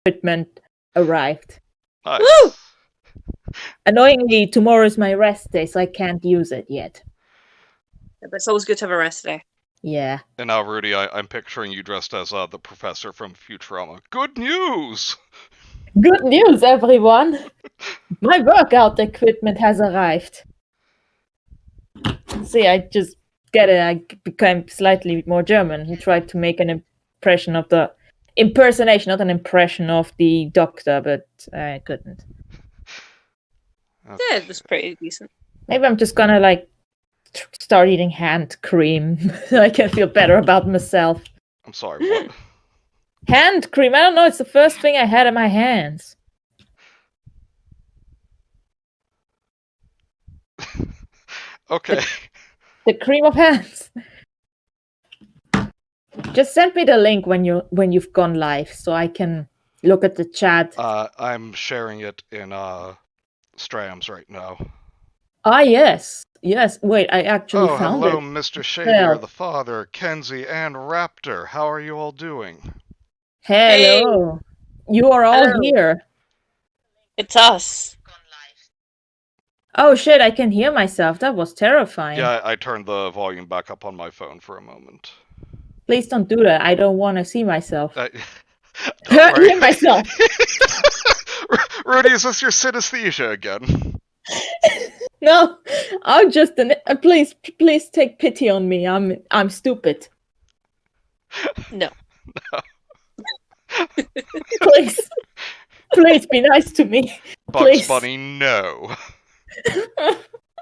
equipment arrived. Nice. Woo! Annoyingly, tomorrow is my rest day, so I can't use it yet. But it's always good to have a rest day. Yeah. And now, Rudy, I'm picturing you dressed as the professor from Futurama. Good news! Good news, everyone! My workout equipment has arrived. See, I just get it. I became slightly more German and tried to make an impression of the impersonation, not an impression of the doctor, but I couldn't. Okay. Yeah, it was pretty decent. Maybe I'm just gonna like start eating hand cream so I can feel better about myself. I'm sorry, what? Hand cream? I don't know, it's the first thing I had in my hands. Okay. The cream of hands. Just send me the link when you've gone live so I can look at the chat. I'm sharing it in Strams right now. Ah, yes. Yes. Wait, I actually found hello, it. Mr. Xavier, the father, Kenzie, and Raptor. How are you all doing? Hello. You are all Hello. here. It's us. Oh shit, I can hear myself. That was terrifying. Yeah, I turned the volume back up on my phone for a moment. Please don't do that. I don't want to see myself. Don't worry. Hear myself. Rudy, is this your synesthesia again? No, I'm just please take pity on me. I'm stupid. No. Please be nice to me. Bugs Please. Bunny, no.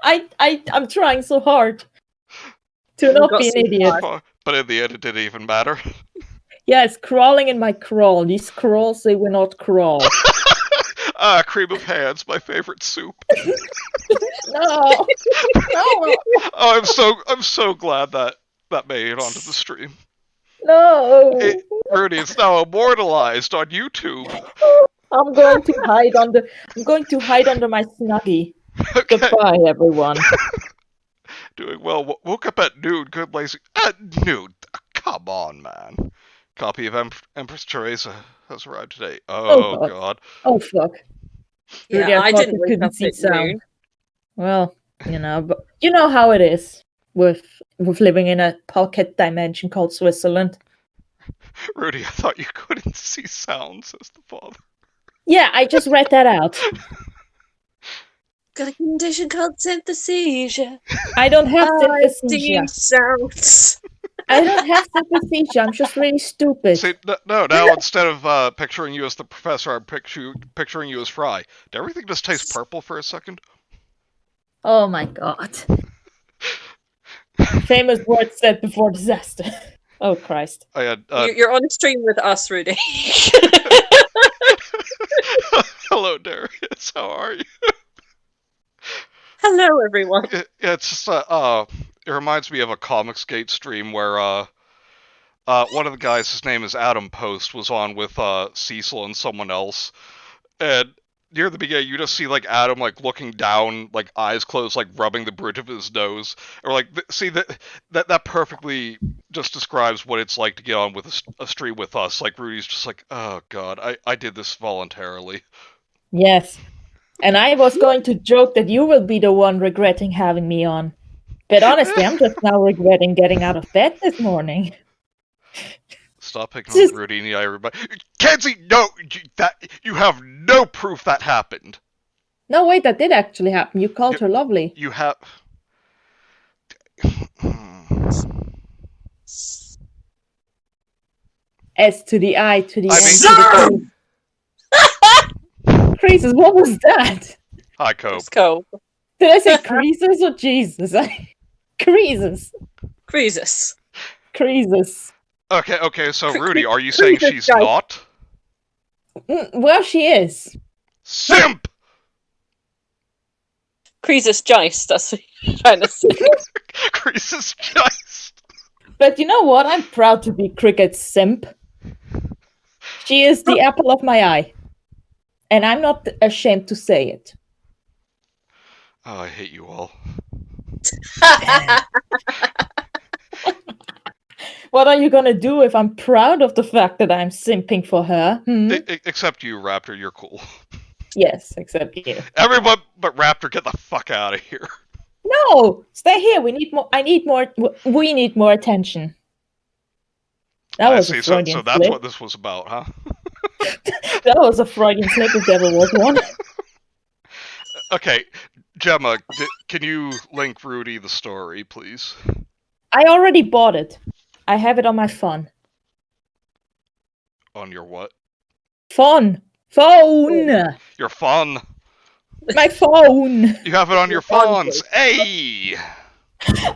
I'm trying so hard to not be an idiot. But in the end, it didn't even matter. Yes, crawling in my crawl. These crawls, they will not crawl. Cream of hands, my favorite soup. No. No. Oh, I'm so glad that made it onto the stream. No. Rudy, it's now immortalized on YouTube. I'm going to hide under my Snuggie. Okay. Goodbye, everyone. Doing well. Woke up at noon. Good lazy. At noon. Come on, man. Copy of Empress Teresa has arrived today. Oh God. Oh fuck. Yeah, Rudy, I didn't you wake up see at sound. noon. Well, but you know how it is with living in a pocket dimension called Switzerland. Rudy, I thought you couldn't see sound, says the father. Yeah, I just read that out. Got a condition called synesthesia. I don't have I see synesthesia. sounds. I don't have synesthesia. I'm just really stupid. See, no, now instead of picturing you as the professor, I'm picturing you as Fry. Did everything just taste purple for a second? Oh my god. Famous words said before disaster. Oh Christ. I had, You're on stream with us, Rudy. Hello, Darius. How are you? Hello, everyone. It's just it reminds me of a Comicsgate stream where one of the guys, his name is Adam Post, was on with Cecil and someone else, and near the beginning you just see like Adam like looking down, like eyes closed, like rubbing the bridge of his nose, or like see that perfectly just describes what it's like to get on with a stream with us. Like Rudy's just like, oh god, I did this voluntarily. Yes. And I was going to joke that you will be the one regretting having me on. But honestly, I'm just now regretting getting out of bed this morning. Stop picking on Rudy and the everybody. Kenzie, no! You have no proof that happened. No, wait, that did actually happen. You called her lovely. You have... S to the I to the I N mean, to the Creases, what was that? Hi, Cope. It's Cope. Did I say creases or Jesus? Creases. Creases. Creases. Okay, so Rudy, are you saying she's not? Well, she is. Simp! Creases Joyce, that's what you're trying to say. Creases Joyce. But you know what? I'm proud to be Cricket's simp. She is the apple of my eye. And I'm not ashamed to say it. Oh, I hate you all. What are you gonna do if I'm proud of the fact that I'm simping for her? Except you, Raptor, you're cool. Yes, except you. Everyone but Raptor, get the fuck out of here. No, stay here. We need more. We need more attention. That was a Freudian So that's slip. what this was about, huh? That was a Freudian slip if there was one. Okay, Gemma, can you link Rudie the story, please? I already bought it. I have it on my phone. On your what? Phone. Your phone. My phone. You have it on your phones. Hey!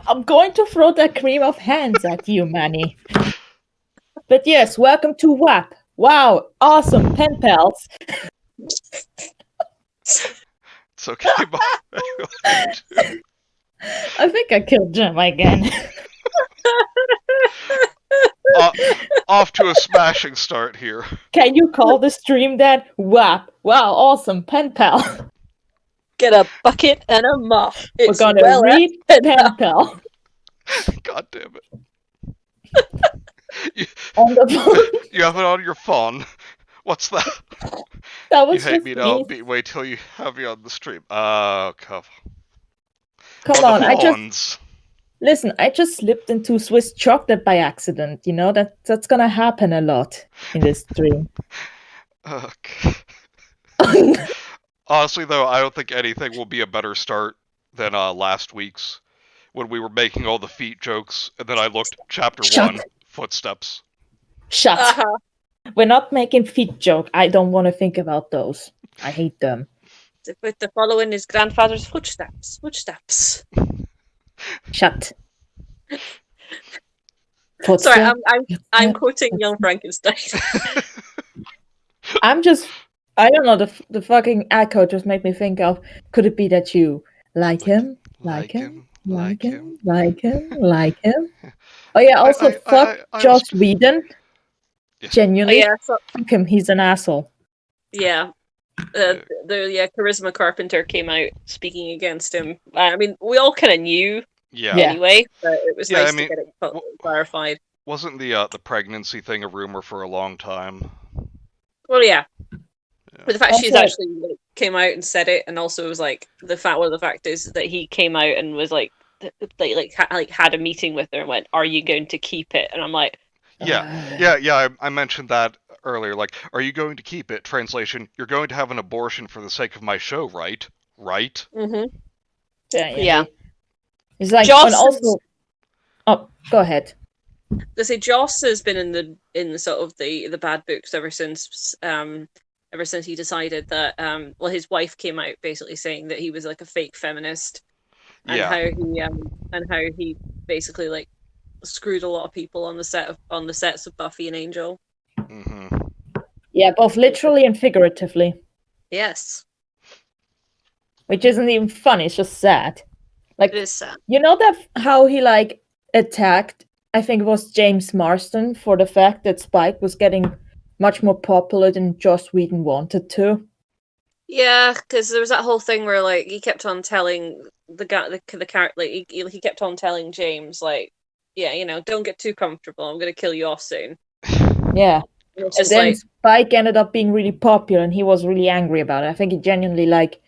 I'm going to throw that cream of hands at you, Manny. But yes, welcome to WAP. Wow, awesome, Penpals. It's okay, Bob. I think I killed Gemma again. Off to a smashing start here. Can you call the stream that? WAP. Wow, awesome, Penpal. Get a bucket and a mop. We're gonna read Penpal. God damn it. On the phone. You have it on your phone. What's that? That was You hate just me now. me. Wait till you have me on the stream. Come on, phones. Listen, I just slipped into Swiss chocolate by accident. You know, that's gonna happen a lot in this stream. Honestly, though, I don't think anything will be a better start than last week's, when we were making all the feet jokes, and then I looked chapter 1, footsteps. Shut. Uh-huh. We're not making feet joke. I don't want to think about those. I hate them. With the following his grandfather's footsteps. Footsteps. Shut. Sorry, I'm quoting Young Frankenstein. I don't know, the fucking echo just made me think of, could it be that you like him? Like him? Like him? Like him? Like him? Oh yeah, also fuck Joss Whedon. Yeah. Genuinely, so, fuck him, he's an asshole. Yeah. The Charisma Carpenter came out speaking against him. I mean, we all kind of knew anyway, but it was nice to get it clarified. Wasn't the pregnancy thing a rumor for a long time? Well, yeah. But the fact she's actually came out and said it, and also was like the fact is that he came out and was like had a meeting with her and went, "Are you going to keep it?" And I'm like, yeah. I mentioned that earlier. Like, are you going to keep it? Translation: You're going to have an abortion for the sake of my show, right? Right? Mm-hmm. Yeah. It's like, and also. Oh, go ahead. They say Joss has been in the sort of the bad books ever since he decided that his wife came out basically saying that he was like a fake feminist, and how he basically like screwed a lot of people on the sets of Buffy and Angel. Mm-hmm. Yeah, both literally and figuratively. Yes. Which isn't even funny, it's just sad. Like, it is sad. You know that how he like attacked, I think it was James Marsden, for the fact that Spike was getting much more popular than Joss Whedon wanted to. Yeah, because there was that whole thing where like he kept on telling the character, like he kept on telling James like, yeah, you know, don't get too comfortable. I'm gonna kill you off soon. Yeah. And then like, Spike ended up being really popular, and he was really angry about it. I think he genuinely like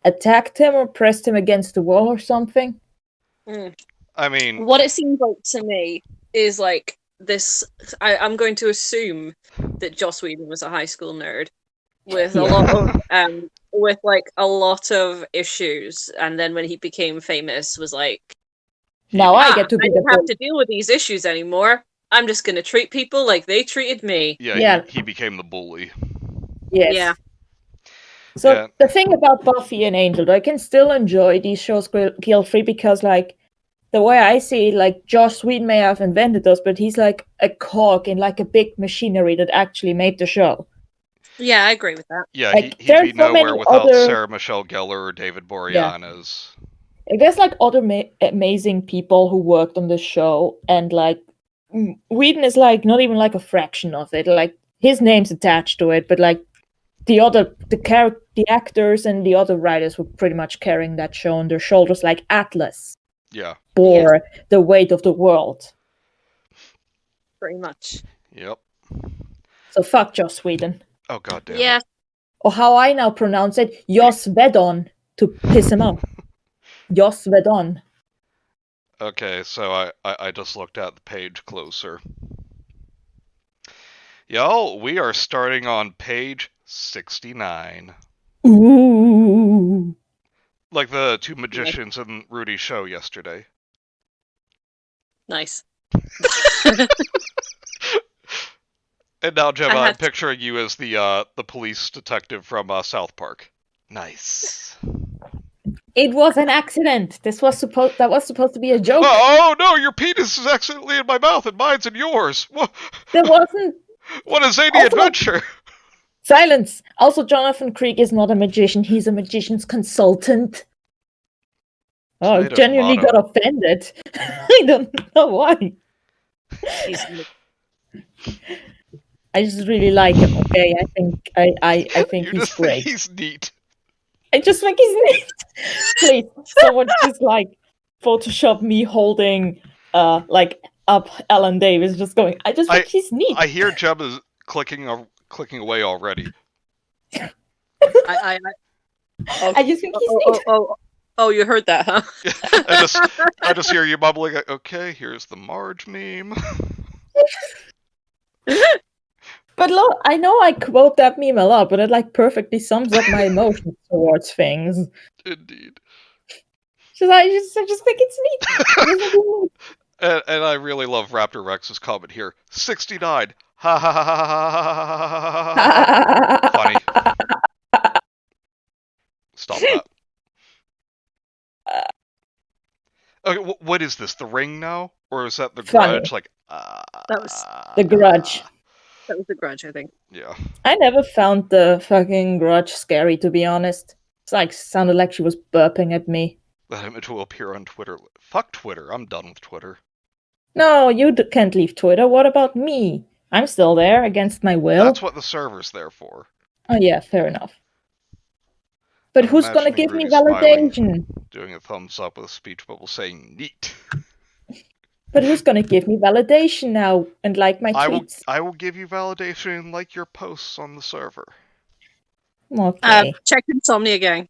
attacked him or pressed him against the wall or something. I mean, what it seems like to me is like this. I'm going to assume that Joss Whedon was a high school nerd with a lot of issues, and then when he became famous, was like, now I get to be I don't have to deal with these issues anymore. I'm just going to treat people like they treated me. Yeah. He became the bully. Yes. Yeah. So the thing about Buffy and Angel, I can still enjoy these shows guilt-free because, like, the way I see it, like, Joss Whedon may have invented those, but he's like a cog in like a big machinery that actually made the show. Yeah, I agree with that. Yeah, like, he'd be nowhere without Sarah Michelle Gellar or David Boreanaz. Yeah. There's like other amazing people who worked on the show, and like Whedon is like not even like a fraction of it. Like his name's attached to it, but like the actors and the other writers were pretty much carrying that show on their shoulders, like Atlas. Yeah. Or the weight of the world. pretty much. Yep. So fuck Joss Whedon. Oh god damn Yeah. it. Or how I now pronounce it, Joss Whedon, to piss him off. Joss Whedon. Okay, so I just looked at the page closer. Yo, we are starting on page 69. Ooh. Like the two magicians in Rudie's show yesterday. Nice. And now, Gemma, I I'm had- picturing you as the police detective from South Park. Nice. It was an accident. That was supposed to be a joke. Oh no, your penis is accidentally in my mouth and mine's in yours. There wasn't. What a zany Also- adventure! Silence. Also, Jonathan Creek is not a magician. He's a magician's consultant. Oh, I Native genuinely motto. got offended. I don't know why. He's- I just really like him. Okay, I think You he's just think great. he's neat. I just think he's neat. Please, someone just like Photoshop me holding like up Alan Davis, just going. I just think he's neat. I hear Gemma clicking away already. I I just think he's neat. Oh, you heard that, huh? I just hear you bubbling. Okay, here's the Marge meme. But look, I know I quote that meme a lot, but it like perfectly sums up my emotions towards things. Indeed. I just think it's neat. I just think it's neat. And I really love Raptor Rex's comment here. 69. Ha ha ha ha ha ha ha. Funny. Stop that. Okay, what is this? The Ring now, or is that the Funny. Grudge? Like, That was The Grudge. That was the Grudge, I think. Yeah. I never found the fucking Grudge scary, to be honest. It's like sounded like she was burping at me. That image will appear on Twitter. Fuck Twitter. I'm done with Twitter. No, you can't leave Twitter. What about me? I'm still there against my will. That's what the server's there for. Oh yeah, fair enough. But I'm who's gonna imagining give me Rudy smiling. validation? Doing a thumbs up with a speech bubble saying neat. But who's gonna give me validation now and like my tweets? I will give you validation and like your posts on the server. Okay. Check Insomnia Gang.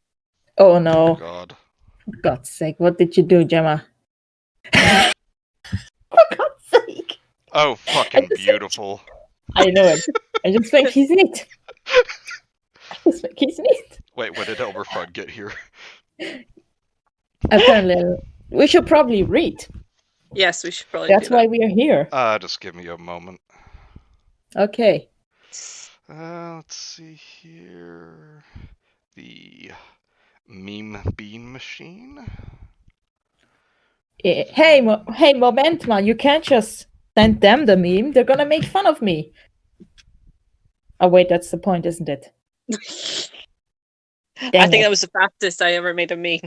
Oh no. God. For God's sake, what did you do, Gemma? For God's sake. Oh, fucking just- beautiful. I know it. I just think he's neat. I just think he's neat. Wait, when did Elmerfront get here? Apparently, we should probably read. Yes, we should probably That's do why that. we are here. Just give me a moment. Okay. Let's see here. The meme bean machine. Hey, Momentma, you can't just send them the meme. They're gonna make fun of me. Oh wait, that's the point, isn't it? I Dang think it. that was the fastest I ever made a meme.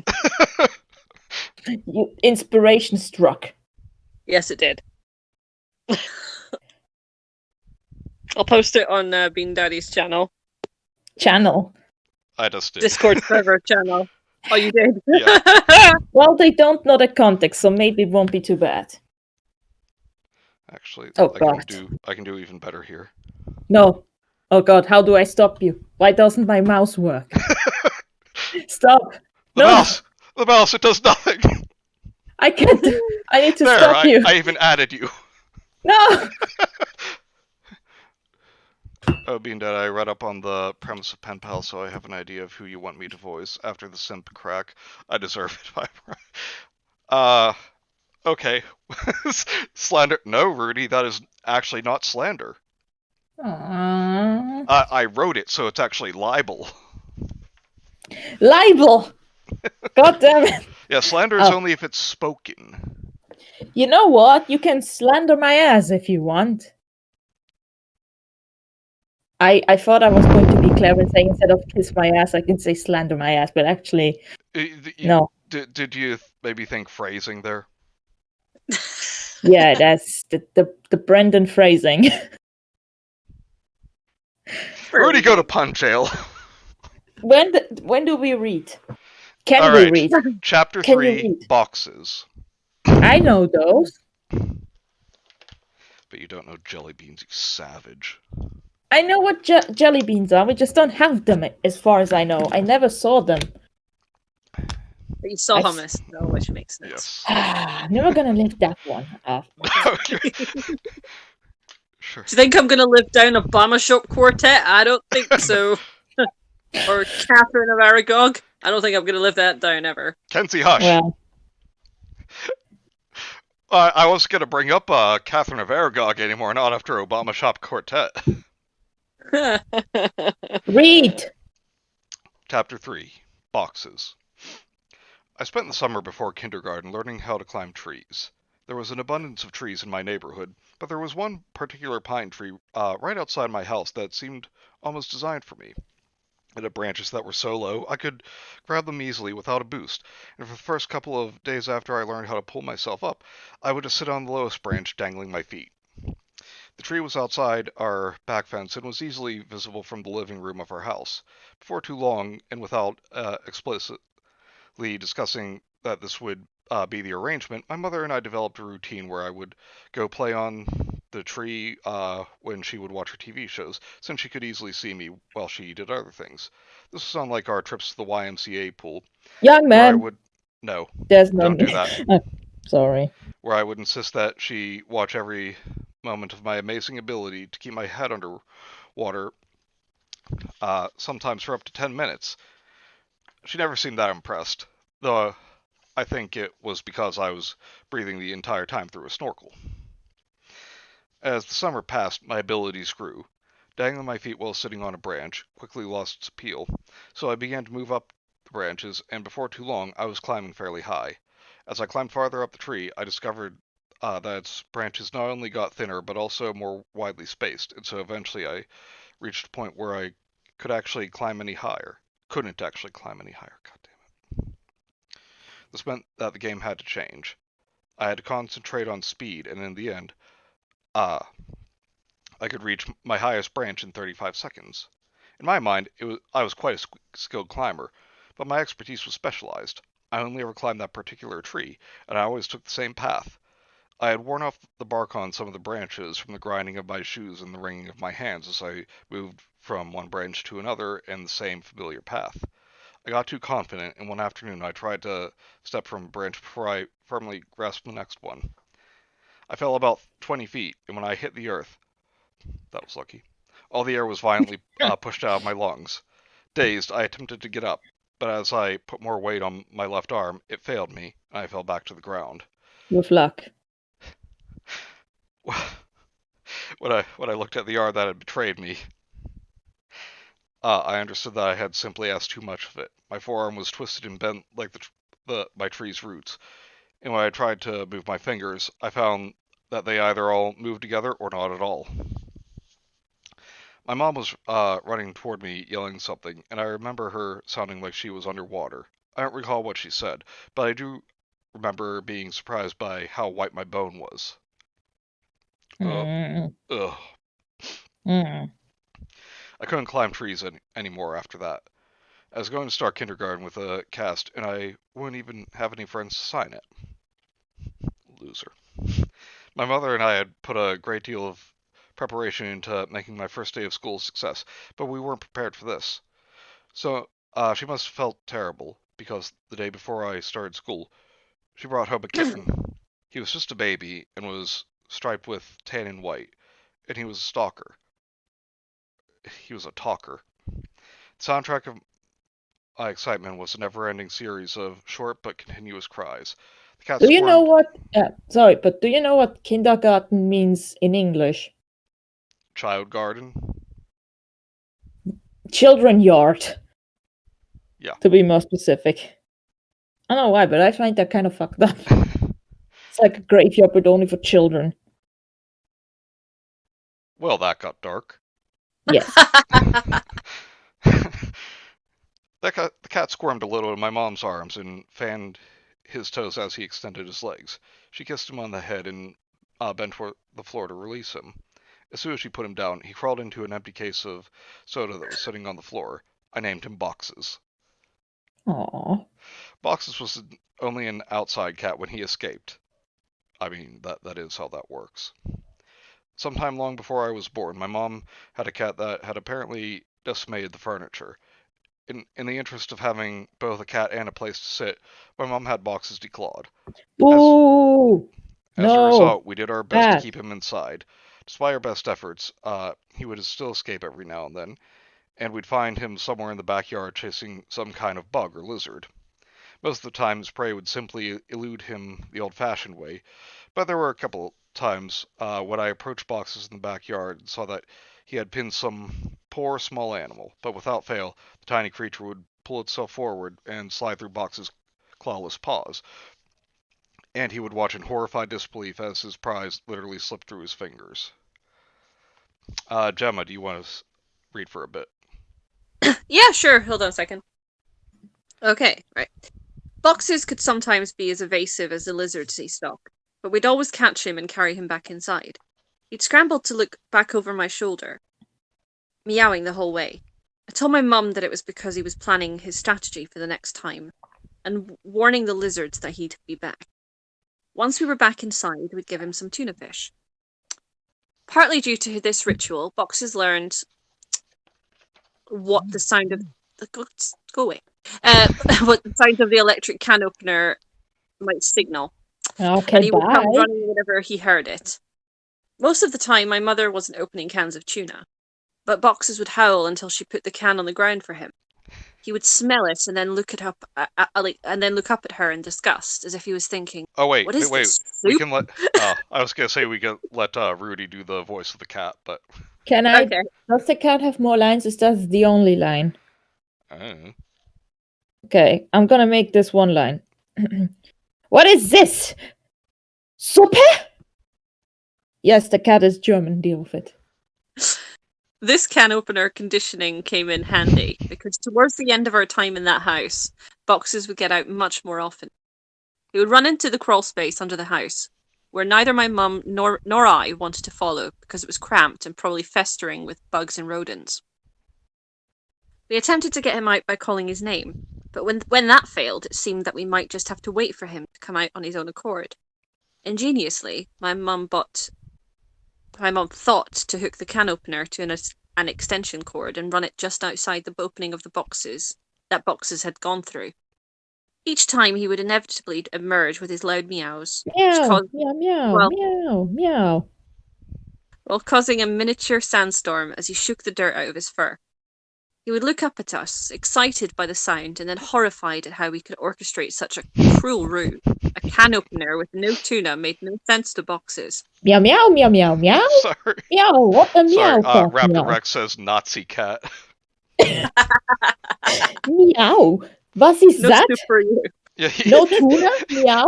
Inspiration struck. Yes, it did. I'll post it on Bean Daddy's channel. I just did. Discord server channel. Oh, you did? Yeah. Well, they don't know the context, so maybe it won't be too bad. Actually, Oh, I God. can do even better here. No. Oh God, how do I stop you? Why doesn't my mouse work? Stop. The No. mouse! The mouse, it does nothing! I can't. I need to There, stop you. I even added you. No. Oh, being that I read up on the premise of Penpal, so I have an idea of who you want me to voice. After the simp crack, I deserve it. Okay. Slander. No, Rudy, that is actually not slander. Aww. I wrote it, so it's actually libel. Libel. God damn it. Yeah, slander is Oh. only if it's spoken. You know what? You can slander my ass if you want. I thought I was going to be clever and saying instead of kiss my ass, I can say slander my ass, but actually, no. Did you maybe think phrasing there? Yeah, that's the Brendan phrasing. Rudy, go to pun jail. When do we read? Can All we right. read? Chapter Can you 3, read? boxes. I know those. But you don't know jelly beans, you savage. I know what jelly beans are. We just don't have them, as far as I know. I never saw them. But you saw hummus, though, which makes sense. Yes. Never gonna lift that one up. Sure. Do you think I'm going to live down Obama Shop Quartet? I don't think so. Or Catherine of Aragog? I don't think I'm going to live that down ever. Kenzie, hush. Well, I wasn't going to bring up Catherine of Aragog anymore, not after Obama Shop Quartet. read! Chapter 3. Boxes. I spent the summer before kindergarten learning how to climb trees. There was an abundance of trees in my neighborhood, but there was one particular pine tree right outside my house that seemed almost designed for me. It had branches that were so low I could grab them easily without a boost, and for the first couple of days after I learned how to pull myself up, I would just sit on the lowest branch dangling my feet. The tree was outside our back fence and was easily visible from the living room of our house. Before too long, and without explicitly discussing that this would be the arrangement, my mother and I developed a routine where I would go play on the tree when she would watch her TV shows, since she could easily see me while she did other things. This was unlike our trips to the YMCA pool, Young where I man! would... No, There's no... don't do that. Sorry. Where I would insist that she watch every moment of my amazing ability to keep my head under water, sometimes for up to 10 minutes. She never seemed that impressed, though I think it was because I was breathing the entire time through a snorkel. As the summer passed, my abilities grew. Dangling my feet while sitting on a branch quickly lost its appeal, so I began to move up the branches, and before too long I was climbing fairly high. As I climbed farther up the tree, I discovered that its branches not only got thinner, but also more widely spaced, and so eventually I reached a point where I couldn't actually climb any higher. God damn it. This meant that the game had to change. I had to concentrate on speed, and in the end, I could reach my highest branch in 35 seconds. In my mind, I was quite a skilled climber, but my expertise was specialized. I only ever climbed that particular tree, and I always took the same path. I had worn off the bark on some of the branches from the grinding of my shoes and the wringing of my hands as I moved from one branch to another in the same familiar path. I got too confident, and one afternoon I tried to step from a branch before I firmly grasped the next one. I fell about 20 feet, and when I hit the earth, that was lucky, all the air was violently pushed out of my lungs. Dazed, I attempted to get up, but as I put more weight on my left arm, it failed me, and I fell back to the ground. With luck. When I looked at the arm that had betrayed me, I understood that I had simply asked too much of it. My forearm was twisted and bent like my tree's roots, and when I tried to move my fingers, I found that they either all moved together or not at all. My mom was running toward me, yelling something, and I remember her sounding like she was underwater. I don't recall what she said, but I do remember being surprised by how white my bone was. Ugh. I couldn't climb trees anymore after that. I was going to start kindergarten with a cast, and I wouldn't even have any friends to sign it. Loser. My mother and I had put a great deal of preparation into making my first day of school a success, but we weren't prepared for this. So, she must have felt terrible, because the day before I started school, she brought home a kitten. He was just a baby, and was striped with tan and white, and he was a stalker. He was a talker. The soundtrack of my excitement was a never-ending series of short but continuous cries. The cat Do you know squirmed. what... sorry, but do you know what kindergarten means in English? Child garden? Children yard. Yeah. To be more specific. I don't know why, but I find that kind of fucked up. It's like a graveyard, but only for children. Well, that got dark. Yes. The cat squirmed a little in my mom's arms and fanned his toes as he extended his legs. She kissed him on the head and bent toward the floor to release him. As soon as she put him down, he crawled into an empty case of soda that was sitting on the floor. I named him Boxes. Aww. Boxes was only an outside cat when he escaped. I mean, that is how that works. sometime long before I was born. My mom had a cat that had apparently decimated the furniture. In the interest of having both a cat and a place to sit, my mom had Boxes declawed. Boo! As a No. result, we did our best to Bad. keep him inside. Despite our best efforts, he would still escape every now and then, and we'd find him somewhere in the backyard chasing some kind of bug or lizard. Most of the time, his prey would simply elude him the old-fashioned way, but there were a couple times when I approached Boxes in the backyard and saw that he had pinned some poor small animal, but without fail, the tiny creature would pull itself forward and slide through Box's clawless paws, and he would watch in horrified disbelief as his prize literally slipped through his fingers. Gemma, do you want to read for a bit? Yeah, sure. Hold on a second. Okay, right. Boxes could sometimes be as evasive as the lizards he stalked, but we'd always catch him and carry him back inside. He'd scrambled to look back over my shoulder, meowing the whole way. I told my mum that it was because he was planning his strategy for the next time, and warning the lizards that he'd be back. Once we were back inside, we'd give him some tuna fish. Partly due to this ritual, Boxes learned what the sound of go away. What the sound of the electric can opener might signal. Okay, and he would come bye. running whenever he heard it. Most of the time, my mother wasn't opening cans of tuna, but Boxes would howl until she put the can on the ground for him. He would smell it and then look up at her in disgust, as if he was thinking, Oh wait, "What is wait. this? We Soup?" can let. I was gonna say we can let Rudie do the voice of the cat, but Can I? Okay. Does the cat have more lines? Is that the only line? I don't know. Okay, I'm gonna make this one line. What is this? Suppe? Yes, the cat is German. Deal with it. This can opener conditioning came in handy, because towards the end of our time in that house, Boxes would get out much more often. He would run into the crawl space under the house, where neither my mum nor I wanted to follow, because it was cramped and probably festering with bugs and rodents. We attempted to get him out by calling his name, but when that failed, it seemed that we might just have to wait for him to come out on his own accord. Ingeniously, my mum thought to hook the can opener to an extension cord and run it just outside the opening of the boxes that Boxes had gone through. Each time he would inevitably emerge with his loud meows, Meow, meow, meow, well- meow, meow. while causing a miniature sandstorm as he shook the dirt out of his fur. He would look up at us, excited by the sound, and then horrified at how we could orchestrate such a cruel ruse. A can opener with no tuna made no sense to Boxes. Meow, meow, meow, meow, meow. Sorry. Meow, what a Sorry. meow. cock, Raptor meow. Rex says Nazi cat. Meow. Was ist No that? soup for you. Yeah. No tuna? Meow?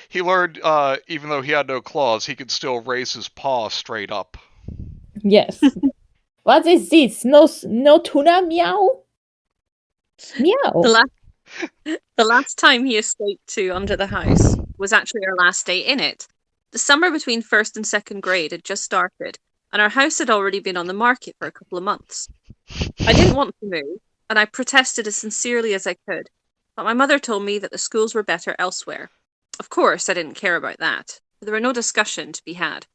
He learned even though he had no claws, he could still raise his paw straight up. Yes. What is this? No tuna? Meow? Meow. The last time he escaped to under the house was actually our last day in it. The summer between first and second grade had just started, and our house had already been on the market for a couple of months. I didn't want to move, and I protested as sincerely as I could, but my mother told me that the schools were better elsewhere. Of course, I didn't care about that, but there were no discussion to be had.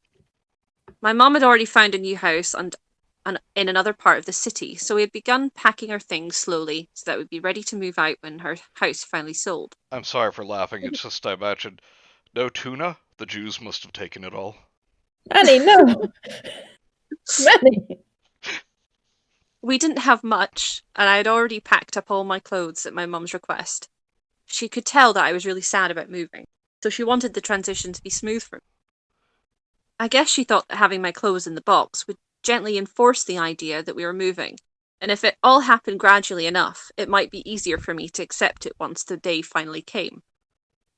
My mom had already found a new house in another part of the city, so we had begun packing our things slowly so that we'd be ready to move out when her house finally sold. I'm sorry for laughing. It's just I imagine no tuna. The Jews must have taken it all. Manny, no. Manny. We didn't have much, and I had already packed up all my clothes at my mum's request. She could tell that I was really sad about moving, so she wanted the transition to be smooth for me. I guess she thought that having my clothes in the box would gently enforce the idea that we were moving, and if it all happened gradually enough, it might be easier for me to accept it once the day finally came.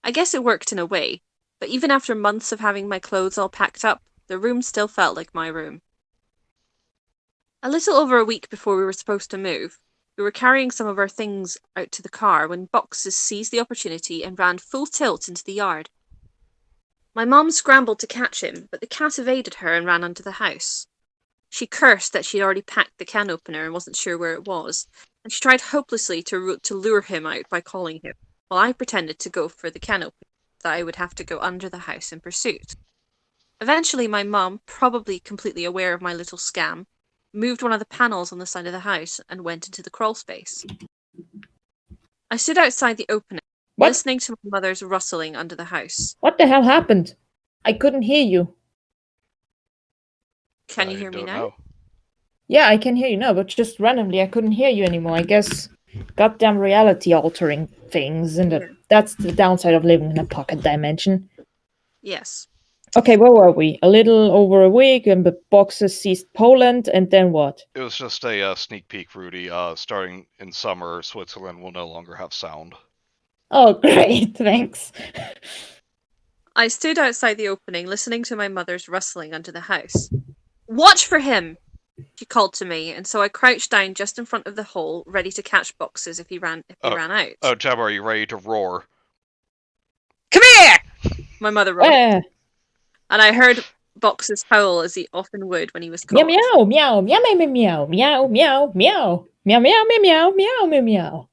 I guess it worked in a way, but even after months of having my clothes all packed up, the room still felt like my room. A little over a week before we were supposed to move, we were carrying some of our things out to the car when Boxes seized the opportunity and ran full tilt into the yard. My mom scrambled to catch him, but the cat evaded her and ran under the house. She cursed that she'd already packed the can opener and wasn't sure where it was, and she tried hopelessly to lure him out by calling him, while I pretended to go for the can opener, that I would have to go under the house in pursuit. Eventually, my mum, probably completely aware of my little scam, moved one of the panels on the side of the house and went into the crawl space. I stood outside the opening, What? listening to my mother's rustling under the house. What the hell happened? I couldn't hear you. Can you hear me don't now? know. Yeah, I can hear you now, but just randomly I couldn't hear you anymore. I guess goddamn reality altering things, and Yeah. that's the downside of living in a pocket dimension. Yes. Okay, where were we? A little over a week, and the Boxers seized Poland, and then what? It was just a sneak peek, Rudie. Starting in summer, Switzerland will no longer have sound. Oh, great, thanks. I stood outside the opening, listening to my mother's rustling under the house. Watch for him! She called to me, and so I crouched down just in front of the hole, ready to catch Boxes if he ran out. Oh, Gemma, are you ready to roar? Come here! My mother roared, Where? and I heard Boxes howl as he often would when he was Meow caught. meow meow meow meow meow meow meow meow meow meow meow meow meow meow.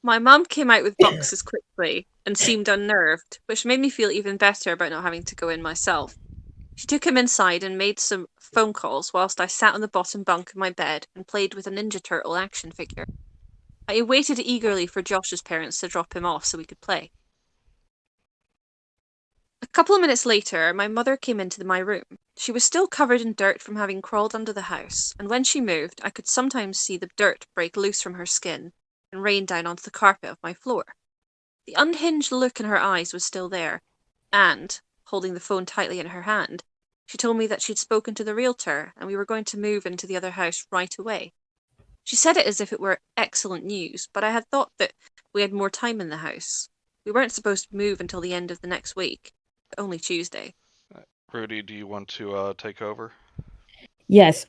My mum came out with Boxes quickly and seemed unnerved, which made me feel even better about not having to go in myself. She took him inside and made some phone calls whilst I sat on the bottom bunk of my bed and played with a Ninja Turtle action figure. I waited eagerly for Josh's parents to drop him off so we could play. A couple of minutes later, my mother came into my room. She was still covered in dirt from having crawled under the house, and when she moved, I could sometimes see the dirt break loose from her skin and rain down onto the carpet of my floor. The unhinged look in her eyes was still there, and, holding the phone tightly in her hand, she told me that she'd spoken to the realtor and we were going to move into the other house right away. She said it as if it were excellent news, but I had thought that we had more time in the house. We weren't supposed to move until the end of the next week, but only Tuesday. Rudie, do you want to take over? Yes.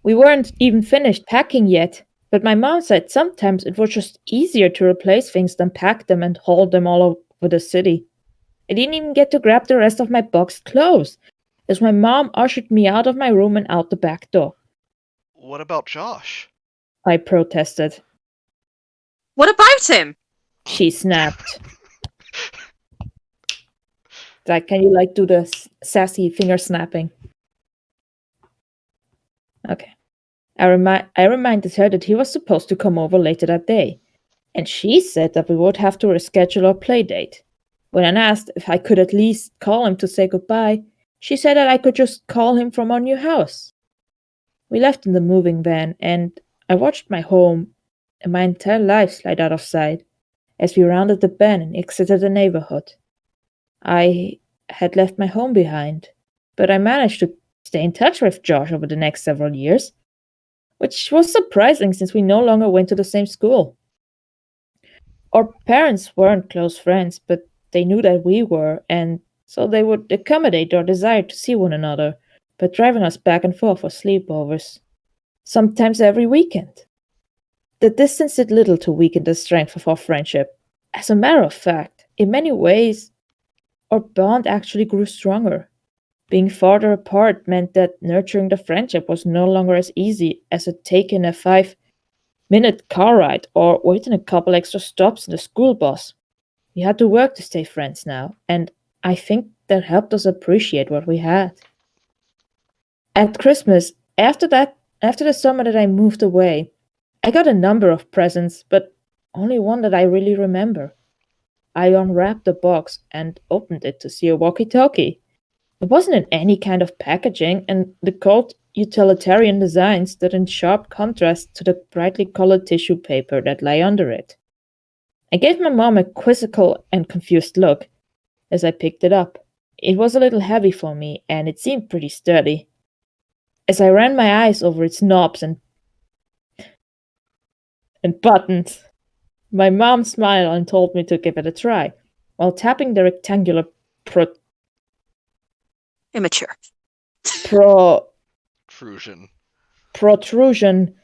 We weren't even finished packing yet, but my mom said sometimes it was just easier to replace things than pack them and haul them all over the city. I didn't even get to grab the rest of my boxed clothes, as my mom ushered me out of my room and out the back door. What about Josh? I protested. What about him? She snapped. Like, can you do the sassy finger snapping? Okay. I reminded her that he was supposed to come over later that day, and she said that we would have to reschedule our play date. When I asked if I could at least call him to say goodbye, she said that I could just call him from our new house. We left in the moving van, and I watched my home and my entire life slide out of sight as we rounded the bend and exited the neighborhood. I had left my home behind, but I managed to stay in touch with Josh over the next several years, which was surprising since we no longer went to the same school. Our parents weren't close friends, but they knew that we were, and so they would accommodate our desire to see one another by driving us back and forth for sleepovers, sometimes every weekend. The distance did little to weaken the strength of our friendship. As a matter of fact, in many ways, our bond actually grew stronger. Being farther apart meant that nurturing the friendship was no longer as easy as taking a 5-minute car ride or waiting a couple extra stops in the school bus. We had to work to stay friends now, and I think that helped us appreciate what we had. At Christmas, after the summer that I moved away, I got a number of presents, but only one that I really remember. I unwrapped the box and opened it to see a walkie-talkie. It wasn't in any kind of packaging, and the cold utilitarian design stood in sharp contrast to the brightly colored tissue paper that lay under it. I gave my mom a quizzical and confused look as I picked it up. It was a little heavy for me, and it seemed pretty sturdy. As I ran my eyes over its knobs and buttons, my mom smiled and told me to give it a try, while tapping the rectangular Immature. protrusion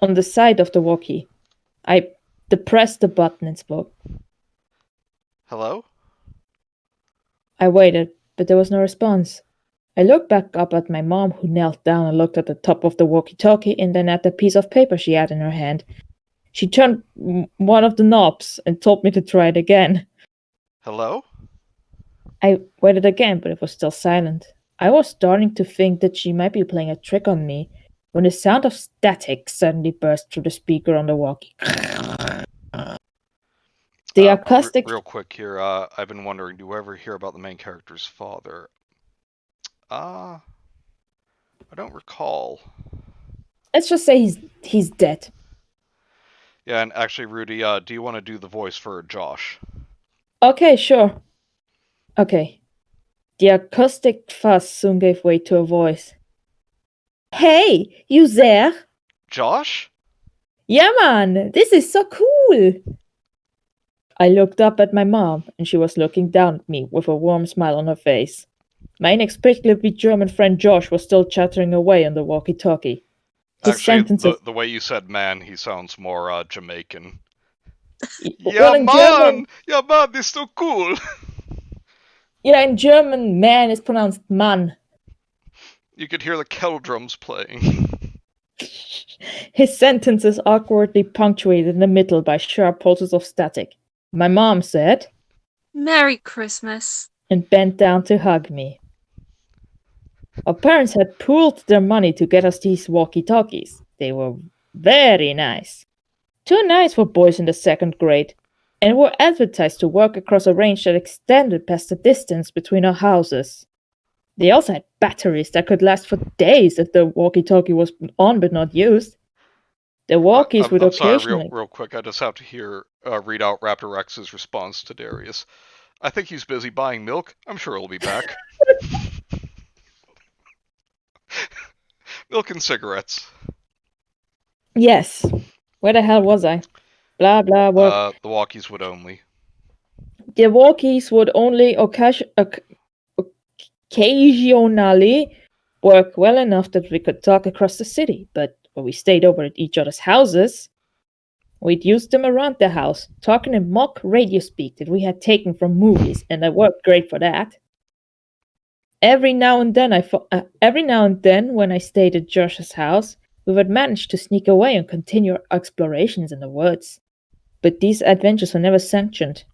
on the side of the walkie. I depressed the button and spoke. Hello? I waited, but there was no response. I looked back up at my mom, who knelt down and looked at the top of the walkie-talkie and then at the piece of paper she had in her hand. She turned one of the knobs and told me to try it again. Hello? I waited again, but it was still silent. I was starting to think that she might be playing a trick on me when the sound of static suddenly burst through the speaker on the walkie. The acoustic. Real quick here, I've been wondering, do you ever hear about the main character's father? I don't recall. Let's just say he's dead. Yeah, and actually, Rudie, do you want to do the voice for Josh? Okay, sure. Okay. The acoustic fuzz soon gave way to a voice. Hey, you there? Josh? Yeah, man, this is so cool. I looked up at my mom, and she was looking down at me with a warm smile on her face. My inexplicably German friend Josh was still chattering away on the walkie-talkie. His Actually, sentences. the way you said man, he sounds more Jamaican. Well, in German, Yeah, man, this is so cool. yeah, in German, man is pronounced Mann. You could hear the kettle drums playing. His sentences awkwardly punctuated in the middle by sharp pulses of static. My mom said, Merry Christmas. and bent down to hug me. Our parents had pooled their money to get us these walkie-talkies. They were very nice. Too nice for boys in the 2nd grade, and were advertised to work across a range that extended past the distance between our houses. They also had batteries that could last for days if the walkie-talkie was on but not used. The walkies would I'm occasionally... sorry, real quick, I just have to read out Raptor X's response to Darius. I think he's busy buying milk. I'm sure he'll be back. Milk and cigarettes. Yes. Where the hell was I? Blah, blah, work. The walkies would only. The walkies would only occasionally work well enough that we could talk across the city, but when we stayed over at each other's houses, we'd use them around the house, talking in mock radio speak that we had taken from movies, and it worked great for that. Every now and then, when I stayed at Josh's house, we would manage to sneak away and continue our explorations in the woods. But these adventures were never sanctioned.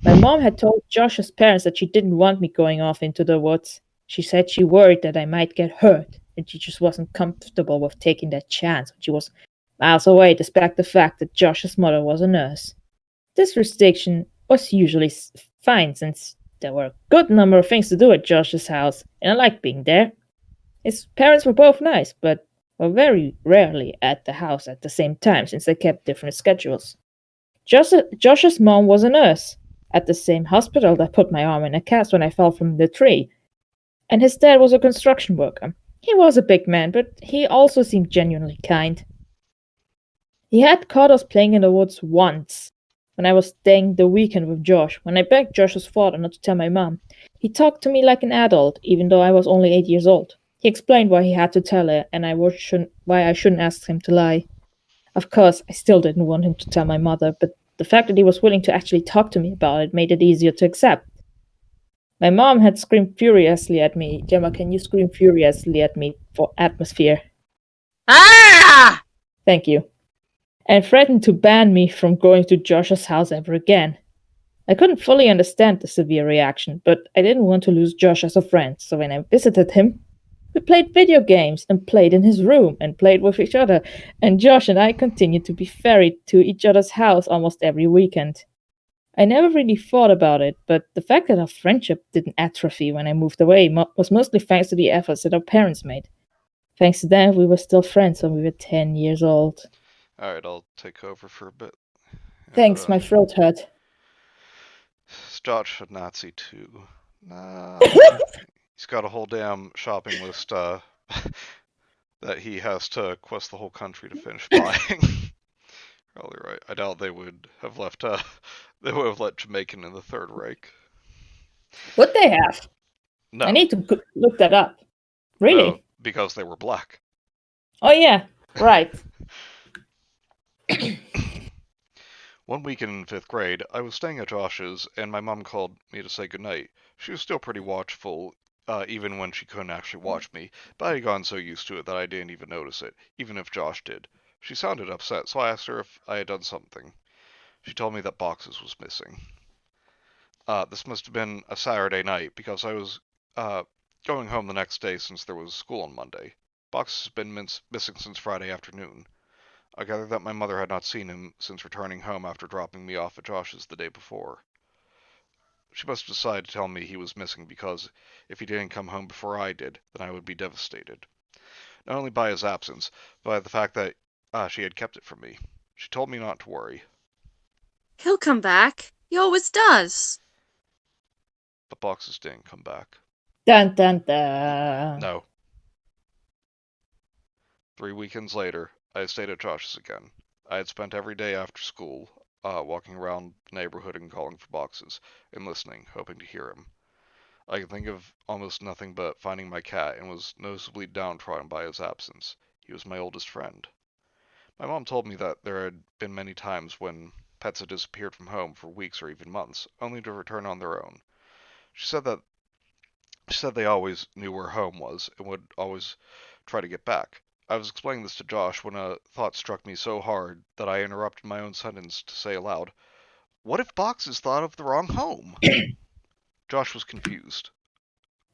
My mom had told Josh's parents that she didn't want me going off into the woods. She said she worried that I might get hurt, and she just wasn't comfortable with taking that chance when she was miles away, despite the fact that Josh's mother was a nurse. This restriction was usually fine, since there were a good number of things to do at Josh's house, and I liked being there. His parents were both nice, but were very rarely at the house at the same time, since they kept different schedules. Josh's mom was a nurse at the same hospital that put my arm in a cast when I fell from the tree, and his dad was a construction worker. He was a big man, but he also seemed genuinely kind. He had caught us playing in the woods once, when I was staying the weekend with Josh. When I begged Josh's father not to tell my mom, he talked to me like an adult, even though I was only 8 years old. He explained why he had to tell her, and why I shouldn't ask him to lie. Of course, I still didn't want him to tell my mother, but the fact that he was willing to actually talk to me about it made it easier to accept. My mom had screamed furiously at me. Gemma, can you scream furiously at me for atmosphere? Ah! Thank you. And threatened to ban me from going to Josh's house ever again. I couldn't fully understand the severe reaction, but I didn't want to lose Josh as a friend, so when I visited him, we played video games and played in his room and played with each other, and Josh and I continued to be ferried to each other's house almost every weekend. I never really thought about it, but the fact that our friendship didn't atrophy when I moved away was mostly thanks to the efforts that our parents made. Thanks to them, we were still friends when we were 10 years old. Alright, I'll take over for a bit. Thanks, my throat hurt. Josh a Nazi too. Nah. He's got a whole damn shopping list that he has to quest the whole country to finish buying. Probably right. I doubt they would have left. They would have let Jamaican in the Third Reich. Would they have? No. I need to look that up. Really? No, because they were black. Oh yeah, right. One weekend in 5th grade, I was staying at Josh's, and my mom called me to say goodnight. She was still pretty watchful, even when she couldn't actually watch me, but I had gotten so used to it that I didn't even notice it, even if Josh did. She sounded upset, so I asked her if I had done something. She told me that boxes was missing. This must have been a Saturday night, because I was going home the next day since there was school on Monday. Box has been missing since Friday afternoon. I gathered that my mother had not seen him since returning home after dropping me off at Josh's the day before. She must have decided to tell me he was missing, because if he didn't come home before I did, then I would be devastated. Not only by his absence, but by the fact that she had kept it from me. She told me not to worry. He'll come back. He always does. But Boxes didn't come back. Dun dun dun. No. 3 weekends later, I had stayed at Josh's again. I had spent every day after school walking around the neighborhood and calling for Boxes, and listening, hoping to hear him. I could think of almost nothing but finding my cat, and was noticeably downtrodden by his absence. He was my oldest friend. My mom told me that there had been many times when pets had disappeared from home for weeks or even months, only to return on their own. She said they always knew where home was, and would always try to get back. I was explaining this to Josh when a thought struck me so hard that I interrupted my own sentence to say aloud, "What if Boxes thought of the wrong home?" Josh was confused.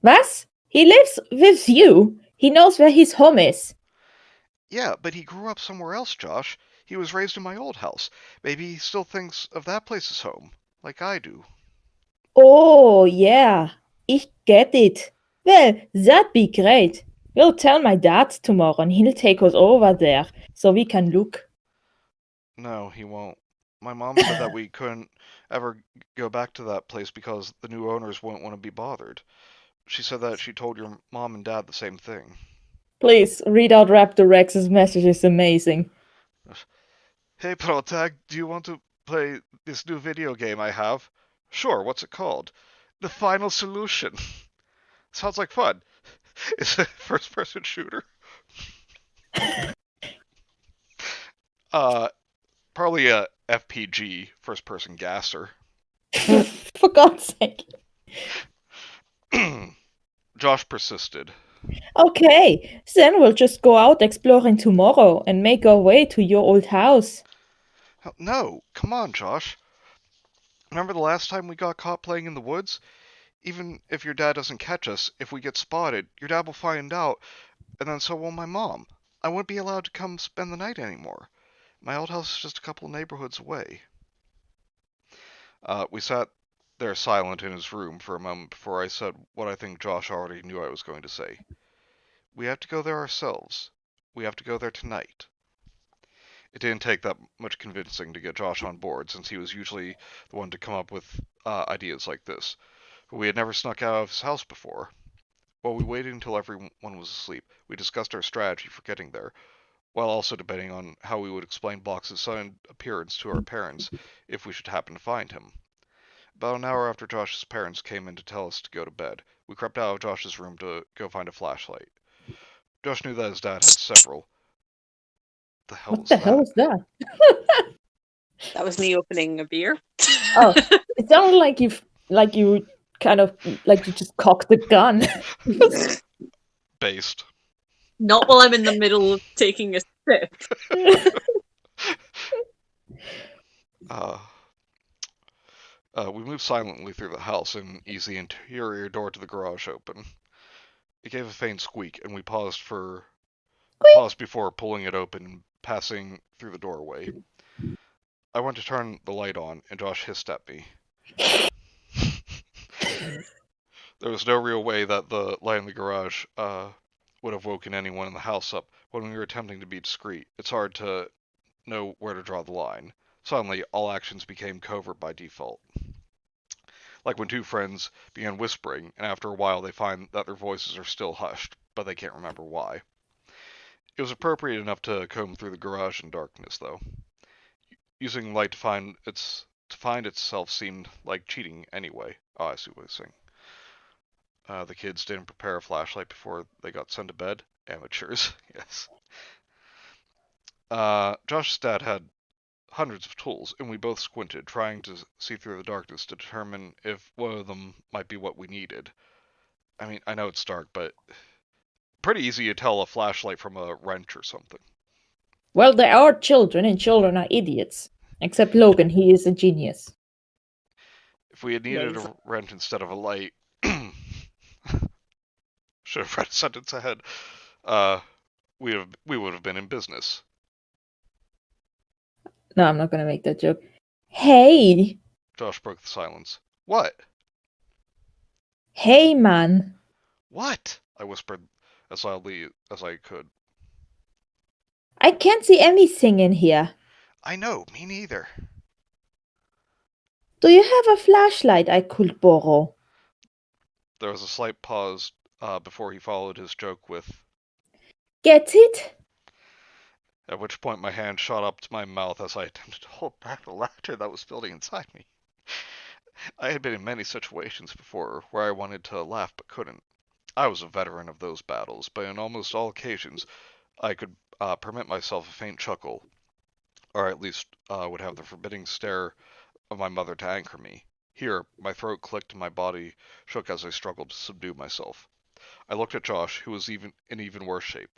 Was? He lives with you. He knows where his home is. Yeah, but he grew up somewhere else, Josh. He was raised in my old house. Maybe he still thinks of that place as home, like I do. Oh, yeah. Ich get it. Well, that'd be great. We'll tell my dad tomorrow and he'll take us over there so we can look. No, he won't. My mom said that we couldn't ever go back to that place because the new owners wouldn't want to be bothered. She said that she told your mom and dad the same thing. Please, read out Raptor Rex's message. It's amazing. Hey, Protag, do you want to play this new video game I have? Sure, what's it called? The Final Solution. Sounds like fun. It's a first-person shooter. Probably a FPG, first-person gasser. For God's sake. Josh persisted. Okay, then we'll just go out exploring tomorrow and make our way to your old house. No, come on, Josh. Remember the last time we got caught playing in the woods? Even if your dad doesn't catch us, if we get spotted, your dad will find out, and then so will my mom. I wouldn't be allowed to come spend the night anymore. My old house is just a couple neighborhoods away. We sat there silent in his room for a moment before I said what I think Josh already knew I was going to say. We have to go there ourselves. We have to go there tonight. It didn't take that much convincing to get Josh on board, since he was usually the one to come up with ideas like this. But we had never snuck out of his house before. While we waited until everyone was asleep, we discussed our strategy for getting there, while also debating on how we would explain Box's sudden appearance to our parents if we should happen to find him. About an hour after Josh's parents came in to tell us to go to bed, we crept out of Josh's room to go find a flashlight. Josh knew that his dad had several. What the hell was that? That was me opening a beer. Oh, it sounded like you kind of like you just cocked the gun. Based. Not while I'm in the middle of taking a sip. We moved silently through the house and eased the interior door to the garage open. It gave a faint squeak, and we paused before pulling it open and passing through the doorway. I went to turn the light on, and Josh hissed at me. There was no real way that the light in the garage would have woken anyone in the house up when we were attempting to be discreet. It's hard to know where to draw the line. Suddenly, all actions became covert by default. Like when two friends began whispering, and after a while they find that their voices are still hushed, but they can't remember why. It was appropriate enough to comb through the garage in darkness, though. Using light to find itself seemed like cheating anyway. Oh, I see what you're saying. The kids didn't prepare a flashlight before they got sent to bed. Amateurs, yes. Josh's dad had hundreds of tools, and we both squinted, trying to see through the darkness to determine if one of them might be what we needed. I mean, I know it's dark, but pretty easy to tell a flashlight from a wrench or something. Well, there are children, and children are idiots. Except Logan, he is a genius. If we had needed a rent instead of a light, should have read a sentence ahead. We would have been in business. No, I'm not gonna make that joke. Hey! Josh broke the silence. What? Hey, man! What? I whispered as loudly as I could. I can't see anything in here. I know, me neither. Do you have a flashlight I could borrow? There was a slight pause before he followed his joke with, Get it? at which point my hand shot up to my mouth as I attempted to hold back the laughter that was building inside me. I had been in many situations before where I wanted to laugh but couldn't. I was a veteran of those battles, but in almost all occasions I could permit myself a faint chuckle, or at least would have the forbidding stare of my mother to anchor me. Here, my throat clicked and my body shook as I struggled to subdue myself. I looked at Josh, who was in even worse shape.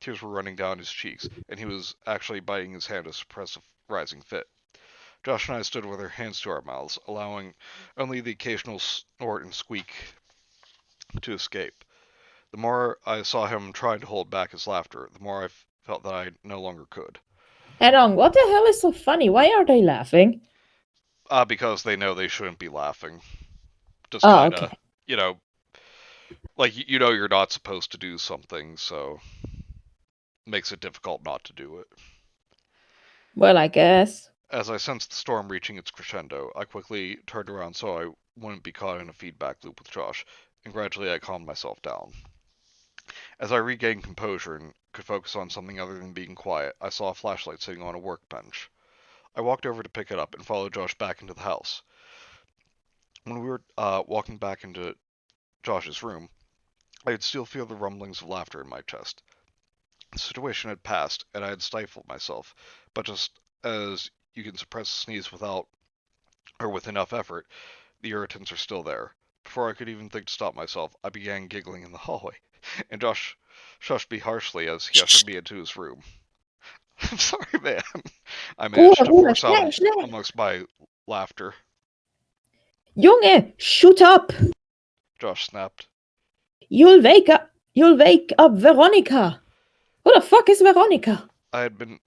Tears were running down his cheeks, and he was actually biting his hand to suppress a rising fit. Josh and I stood with our hands to our mouths, allowing only the occasional snort and squeak to escape. The more I saw him trying to hold back his laughter, the more I felt that I no longer could. Hang on, what the hell is so funny? Why are they laughing? Because they know they shouldn't be laughing. Just kinda, okay. you know, like, you know you're not supposed to do something, so it makes it difficult not to do it. Well, I guess. As I sensed the storm reaching its crescendo, I quickly turned around so I wouldn't be caught in a feedback loop with Josh, and gradually I calmed myself down. As I regained composure and could focus on something other than being quiet, I saw a flashlight sitting on a workbench. I walked over to pick it up and followed Josh back into the house. When we were walking back into Josh's room, I could still feel the rumblings of laughter in my chest. The situation had passed, and I had stifled myself, but just as you can suppress a sneeze without, or with enough effort, the irritants are still there. Before I could even think to stop myself, I began giggling in the hallway, and Josh shushed me harshly as he ushered me into his room. I'm sorry, man. I managed to force out amongst my laughter. Junge, shut up! Josh snapped. You'll wake up Veronica! Who the fuck is Veronica? I had been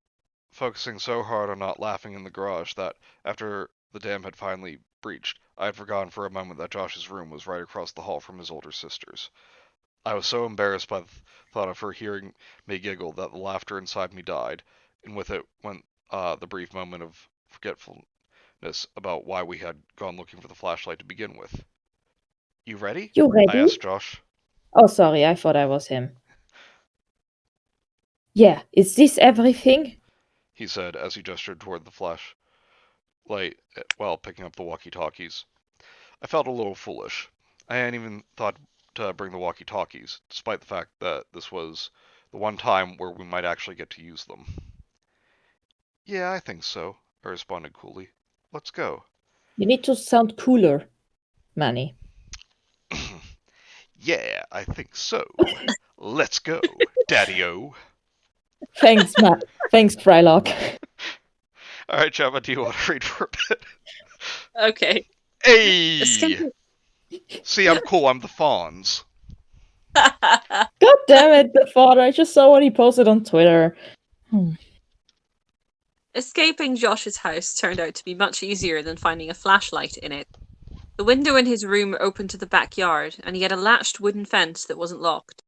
focusing so hard on not laughing in the garage that, after the dam had finally breached, I had forgotten for a moment that Josh's room was right across the hall from his older sister's. I was so embarrassed by the thought of her hearing me giggle that the laughter inside me died, and with it went the brief moment of forgetfulness about why we had gone looking for the flashlight to begin with. You ready? You ready? I asked Josh. Oh, sorry, I thought I was him. Yeah, is this everything? He said as he gestured toward the flashlight while picking up the walkie-talkies. I felt a little foolish. I hadn't even thought to bring the walkie-talkies, despite the fact that this was the one time where we might actually get to use them. Yeah, I think so, I responded coolly. Let's go. You need to sound cooler, Manny. Yeah, I think so. Let's go, Daddy-o. Thanks, Matt. Thanks, Frylock. Alright, Gemma, do you want to read for a bit? Okay. Hey! See, I'm cool, I'm the Fonz. God damn it, the father. I just saw what he posted on Twitter. Escaping Josh's house turned out to be much easier than finding a flashlight in it. The window in his room opened to the backyard, and he had a latched wooden fence that wasn't locked.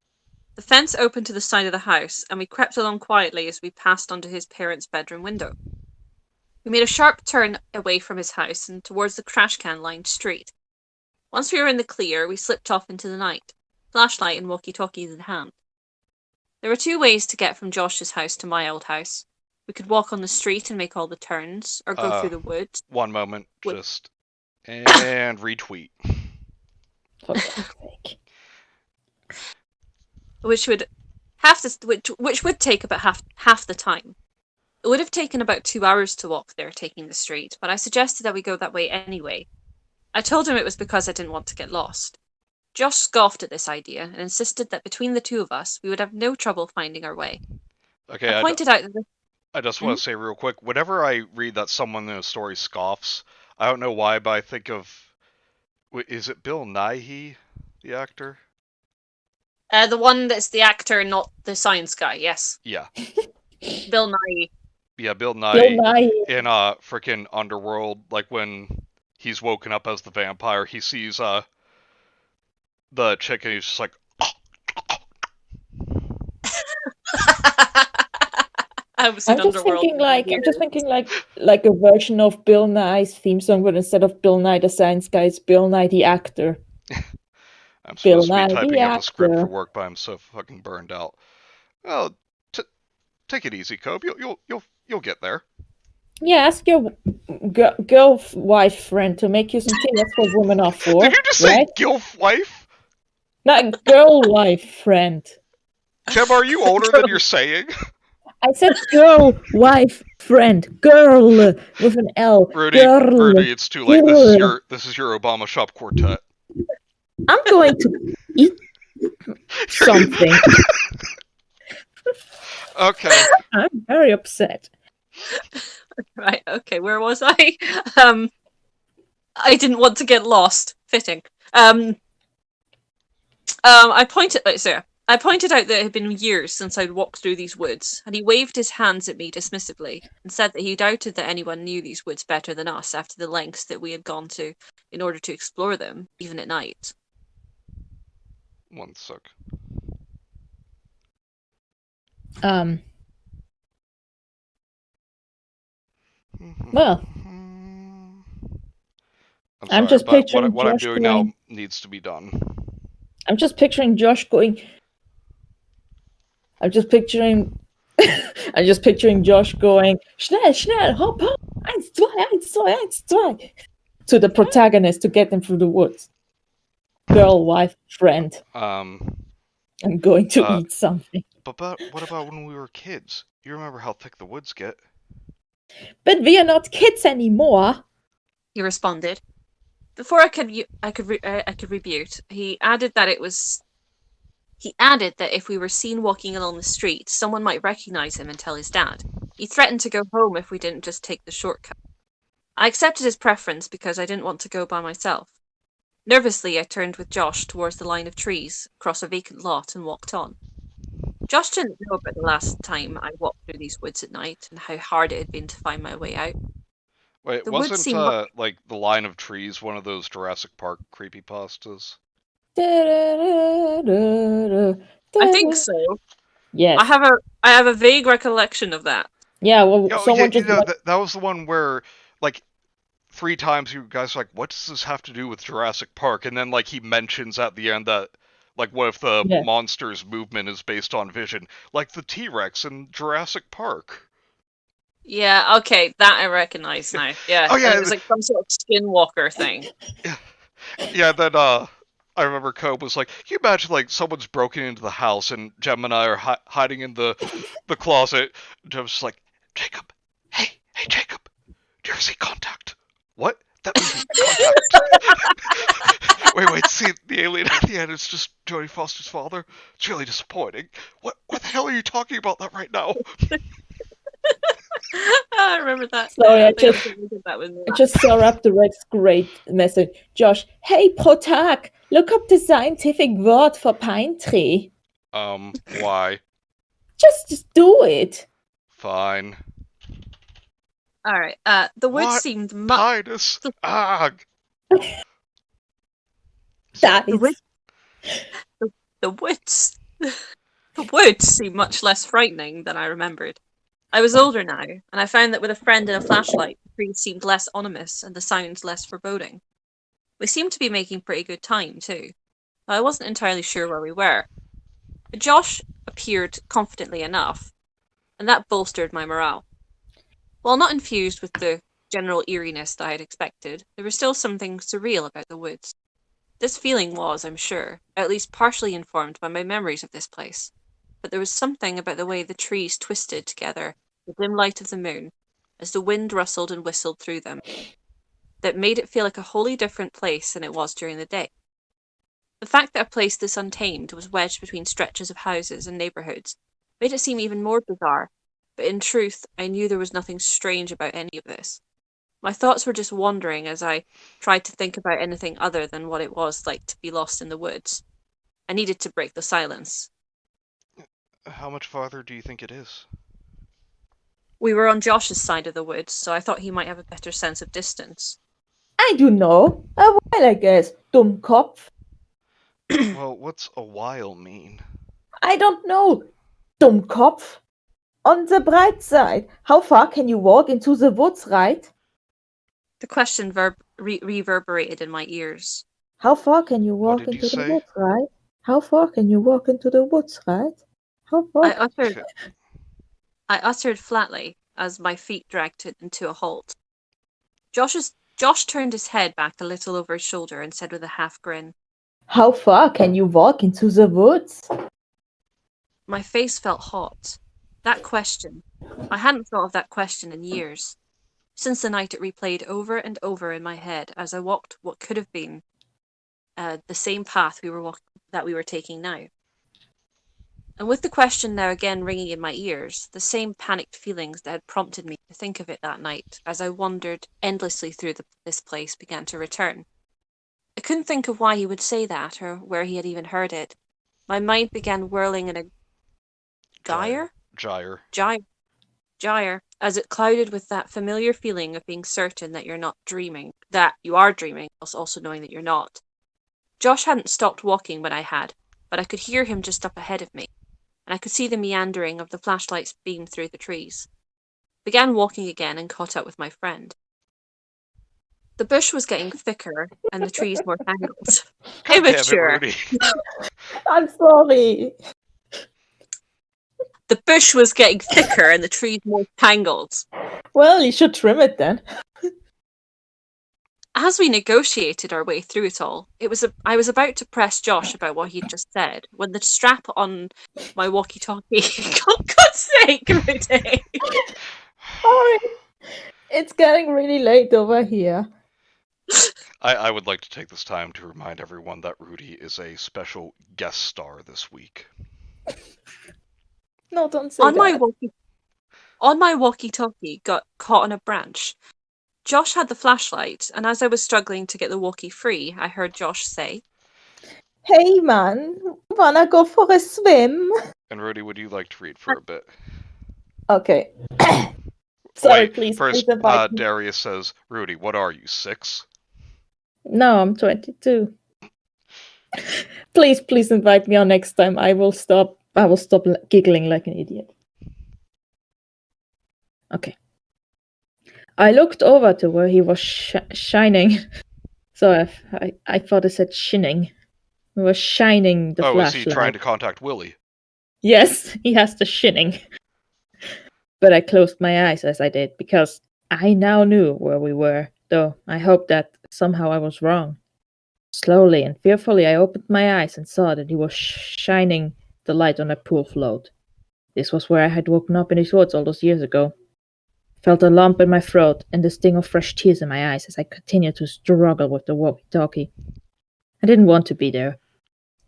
The fence opened to the side of the house, and we crept along quietly as we passed under his parents' bedroom window. We made a sharp turn away from his house and towards the trash can-lined street. Once we were in the clear, we slipped off into the night, flashlight and walkie-talkies in hand. There were two ways to get from Josh's house to my old house. We could walk on the street and make all the turns, or go through the woods. One moment, just... And retweet. For God's sake. Which would take about half the time. It would have taken about 2 hours to walk there, taking the street, but I suggested that we go that way anyway. I told him it was because I didn't want to get lost. Josh scoffed at this idea and insisted that between the two of us, we would have no trouble finding our way. Okay, I pointed out that I just want to say real quick, whenever I read that someone in a story scoffs, I don't know why, but I think of Wait, is it Bill Nighy, the actor? The one that's the actor, not the science guy. Yes, Yeah. Bill Nye. Yeah, Bill Bill Nighy Nye. in frickin' Underworld, like when he's woken up as the vampire, he sees the chick and he's just like, I was in Underworld. I'm just thinking like a version of Bill Nye's theme song, but instead of Bill Nye the science guy, it's Bill Nye the actor. I'm Bill supposed to be Nye the typing up a script for actor. work, but I'm so fucking burned out. Oh, take it easy, Cope. You'll get there. Yeah, ask your girl wife friend to make you some tea. That's what women are for. Did you just right? say gilf wife? Not girl wife friend. Gemma, are you older than you're saying? I said girl wife friend. Girl with an L. Rudie, it's too late. This is your Obama shop quartet. I'm going to eat something. Okay. I'm very upset. Right, okay, where was I? I didn't want to get lost. Fitting. I pointed out that it had been years since I'd walked through these woods, and he waved his hands at me dismissively and said that he doubted that anyone knew these woods better than us after the lengths that we had gone to in order to explore them, even at night. One sec. Well, I'm just picturing what I'm Josh doing going... now needs to be done. I'm just picturing Josh going. I'm just picturing Josh going, schnell, schnell, hopp, hopp, 1, 2, 1, 2, 1, 2, to the protagonist to get them through the woods. Girl, wife, friend. I'm going to eat something. But what about when we were kids? You remember how thick the woods get? But we are not kids anymore. He responded. Before I could rebut, he added that if we were seen walking along the street, someone might recognize him and tell his dad. He threatened to go home if we didn't just take the shortcut. I accepted his preference because I didn't want to go by myself. Nervously, I turned with Josh towards the line of trees, across a vacant lot, and walked on. Josh didn't know about the last time I walked through these woods at night and how hard it had been to find my way out. Wait, wasn't like the line of trees one of those Jurassic Park creepypastas? I think so. Yes. I have a vague recollection of that. Yeah, well, someone just... that was the one where, like, 3 times you guys were like, what does this have to do with Jurassic Park? And then, like, he mentions at the end that, like, what if the monster's movement is based on vision? Like the T-Rex in Jurassic Park. Yeah, okay, that I recognize now. Yeah, oh, yeah, it was like some sort of skinwalker thing. Yeah, then, I remember Cobe was like, can you imagine, like, someone's broken into the house and Gemma and I are hiding in the closet? And Gemma's just like, Jacob, hey, Jacob, do you ever see Contact? What? That movie, Contact. wait, see, the alien at the end is just Jodie Foster's father? It's really disappointing. What the hell are you talking about that right now? I remember that. Sorry, I just saw up the Red's great message. Josh, hey, Protag, look up the scientific word for pine tree. Why? Just do it. Fine. Alright, the woods seemed much... Pinus! Ag! The woods seemed much less frightening than I remembered. I was older now, and I found that with a friend and a flashlight, the trees seemed less ominous and the sounds less foreboding. We seemed to be making pretty good time, too. I wasn't entirely sure where we were. But Josh appeared confidently enough, and that bolstered my morale. While not infused with the general eeriness that I had expected, there was still something surreal about the woods. This feeling was, I'm sure, at least partially informed by my memories of this place. But there was something about the way the trees twisted together, the dim light of the moon, as the wind rustled and whistled through them, that made it feel like a wholly different place than it was during the day. The fact that a place this untamed was wedged between stretches of houses and neighbourhoods made it seem even more bizarre, but in truth I knew there was nothing strange about any of this. My thoughts were just wandering as I tried to think about anything other than what it was like to be lost in the woods. I needed to break the silence. How much farther do you think it is? We were on Josh's side of the woods, so I thought he might have a better sense of distance. I do know. A while, I guess. Dummkopf. Well, what's a while mean? I don't know. Dummkopf. On the bright side, how far can you walk into the woods, right? The question reverberated in my ears. How far can you What walk did you into the say? woods, right? How far can you walk into the woods, right? How far? I uttered flatly as my feet dragged it into a halt. Josh turned his head back a little over his shoulder and said with a half grin, How far can you walk into the woods? My face felt hot. That question. I hadn't thought of that question in years. Since the night it replayed over and over in my head as I walked what could have been the same path that we were taking now. And with the question now again ringing in my ears, the same panicked feelings that had prompted me to think of it that night as I wandered endlessly through this place began to return. I couldn't think of why he would say that or where he had even heard it. My mind began whirling in a gyre, as it clouded with that familiar feeling of being certain that you're not dreaming, that you are dreaming, whilst also knowing that you're not. Josh hadn't stopped walking when I had, but I could hear him just up ahead of me, and I could see the meandering of the flashlight's beam through the trees. Began walking again and caught up with my friend. The bush was getting thicker and the trees more tangled. Immature. I'm sorry. The bush was getting thicker and the trees more tangled. Well, you should trim it then. As we negotiated our way through it all, I was about to press Josh about what he'd just said when the strap on my walkie-talkie. God's sake, Rudie! Sorry. It's getting really late over here. I would like to take this time to remind everyone that Rudie is a special guest star this week. No, don't say that. On my walkie-talkie got caught on a branch. Josh had the flashlight, and as I was struggling to get the walkie free, I heard Josh say, Hey man, wanna go for a swim? And Rudie, would you like to read for a bit? Okay. Sorry, Wait, please. first, please Darius says, Rudie, what are you, 6? No, I'm 22. Please invite me on next time. I will stop giggling like an idiot. Okay. I looked over to where he was shining. So I thought it said shinning. He was shining the flashlight. Oh, is he trying to contact Willie? Yes, he has the shinning. But I closed my eyes as I did, because I now knew where we were, though I hoped that somehow I was wrong. Slowly and fearfully I opened my eyes and saw that he was shining the light on a pool float. This was where I had woken up in his woods all those years ago. I felt a lump in my throat and the sting of fresh tears in my eyes as I continued to struggle with the walkie-talkie. I didn't want to be there.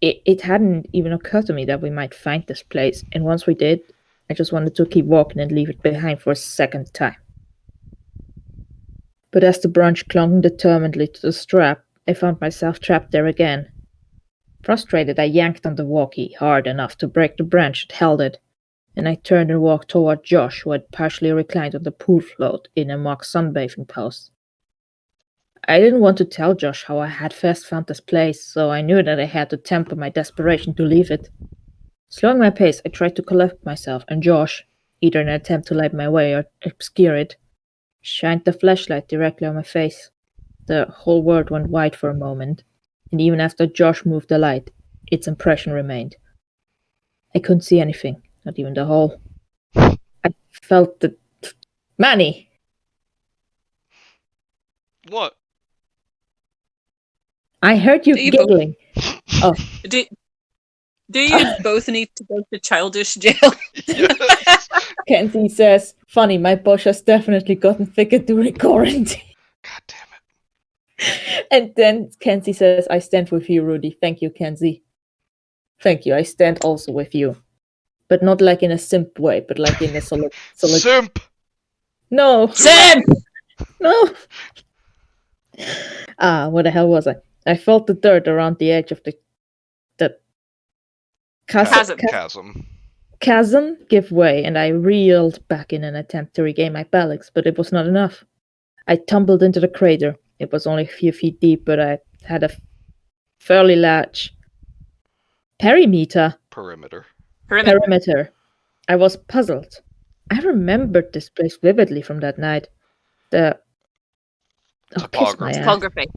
It hadn't even occurred to me that we might find this place, and once we did, I just wanted to keep walking and leave it behind for a second time. But as the branch clung determinedly to the strap, I found myself trapped there again. Frustrated, I yanked on the walkie hard enough to break the branch that held it, and I turned and walked toward Josh, who had partially reclined on the pool float in a mock sunbathing pose. I didn't want to tell Josh how I had first found this place, so I knew that I had to temper my desperation to leave it. Slowing my pace, I tried to collect myself, and Josh, either in an attempt to light my way or obscure it, shined the flashlight directly on my face. The whole world went white for a moment, and even after Josh moved the light, its impression remained. I couldn't see anything, not even the hole. I felt the... Manny! What? I heard you giggling. Oh. Do you both need to go to childish jail? Yes. Kenzie says, funny, my bush has definitely gotten thicker during quarantine. God damn it. And then Kenzie says, I stand with you, Rudie. Thank you, Kenzie. Thank you, I stand also with you. But not like in a simp way, but like in a solid... Simp! No! Simp! No. Where the hell was I? I felt the dirt around the edge of the Chasm. chasm give way, and I reeled back in an attempt to regain my balance, but it was not enough. I tumbled into the crater. It was only a few feet deep, but I had a fairly large perimeter. I was puzzled. I remembered this place vividly from that night. Topography.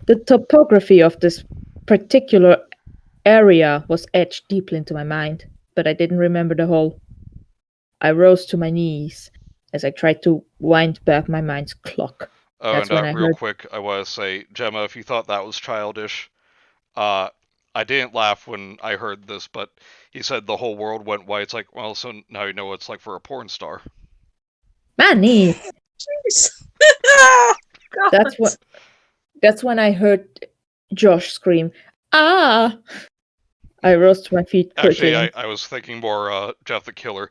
The topography of this particular area was etched deeply into my mind, but I didn't remember the whole. I rose to my knees as I tried to wind back my mind's clock. Oh, that's and real quick, I want to say, Gemma, if you thought that was childish, I didn't laugh when I heard this, but he said the whole world went white. It's like, well, so now you know what it's like for a porn star. Manny! That's when I heard Josh scream, "Ah!" I rose to my feet quickly. Actually, I was thinking more Jeff the Killer.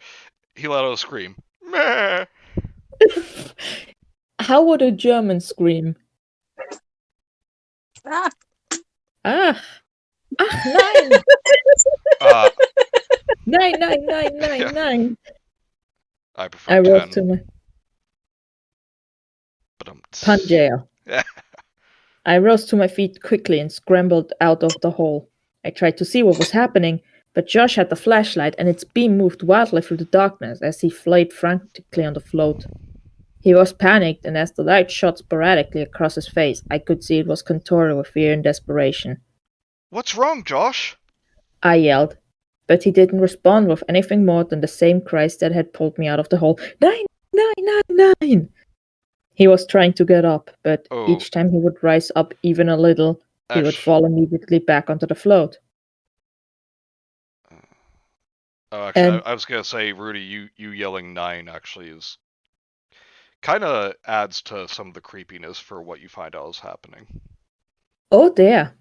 He let out a scream. Meh! How would a German scream? Ah! Ah! Ach, nein! 9. I prefer 10. I rose to my... Pangaea. I rose to my feet quickly and scrambled out of the hole. I tried to see what was happening, but Josh had the flashlight and its beam moved wildly through the darkness as he flayed frantically on the float. He was panicked, and as the light shot sporadically across his face, I could see it was contorted with fear and desperation. What's wrong, Josh? I yelled, but he didn't respond with anything more than the same cries that had pulled me out of the hole. 9! He was trying to get up, but each time he would rise up even a little, he would fall immediately back onto the float. Actually, I was going to say, Rudie, you yelling 9 actually is... kind of adds to some of the creepiness for what you find out is happening. Oh dear.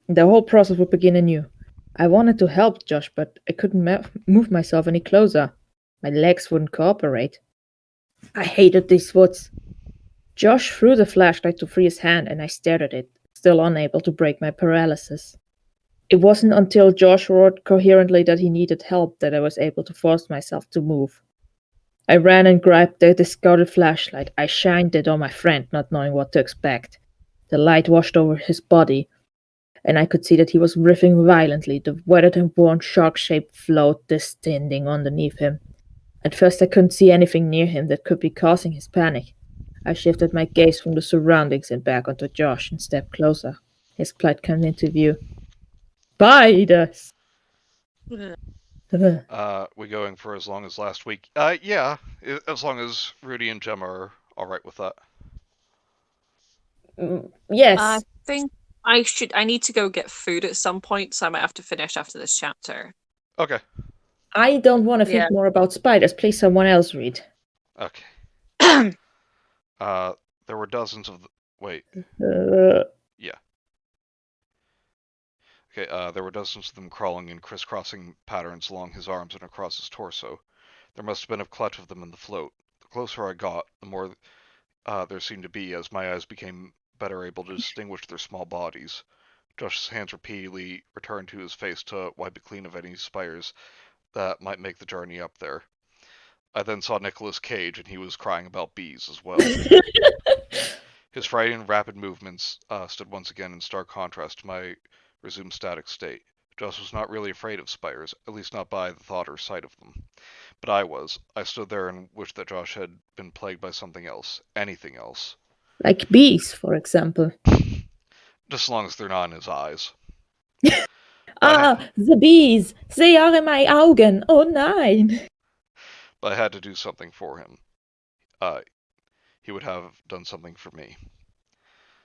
The whole process would begin anew. I wanted to help Josh, but I couldn't move myself any closer. My legs wouldn't cooperate. I hated these woods. Josh threw the flashlight to free his hand, and I stared at it, still unable to break my paralysis. It wasn't until Josh roared coherently that he needed help that I was able to force myself to move. I ran and grabbed the discarded flashlight. I shined it on my friend, not knowing what to expect. The light washed over his body, and I could see that he was writhing violently, the weathered and worn shark-shaped float distending underneath him. At first I couldn't see anything near him that could be causing his panic. I shifted my gaze from the surroundings and back onto Josh and stepped closer. His plight came into view. Spiders! We going for as long as last week? Yeah, as long as Rudie and Gemma are alright with that. Yes. I think I need to go get food at some point, so I might have to finish after this chapter. Okay. I don't want to think more about spiders. Please, someone else read. Okay. There were dozens of... Wait. Yeah. Okay, there were dozens of them crawling in crisscrossing patterns along his arms and across his torso. There must have been a clutch of them in the float. The closer I got, the more there seemed to be, as my eyes became better able to distinguish their small bodies. Josh's hands repeatedly returned to his face to wipe it clean of any spiders that might make the journey up there. I then saw Nicolas Cage, and he was crying about bees as well. His frightened, rapid movements stood once again in stark contrast to my resumed static state. Josh was not really afraid of spiders, at least not by the thought or sight of them. But I was. I stood there and wished that Josh had been plagued by something else. Anything else. Like bees, for example. Just as long as they're not in his eyes. The bees! They are in my Augen! Oh, nein! But I had to do something for him. He would have done something for me.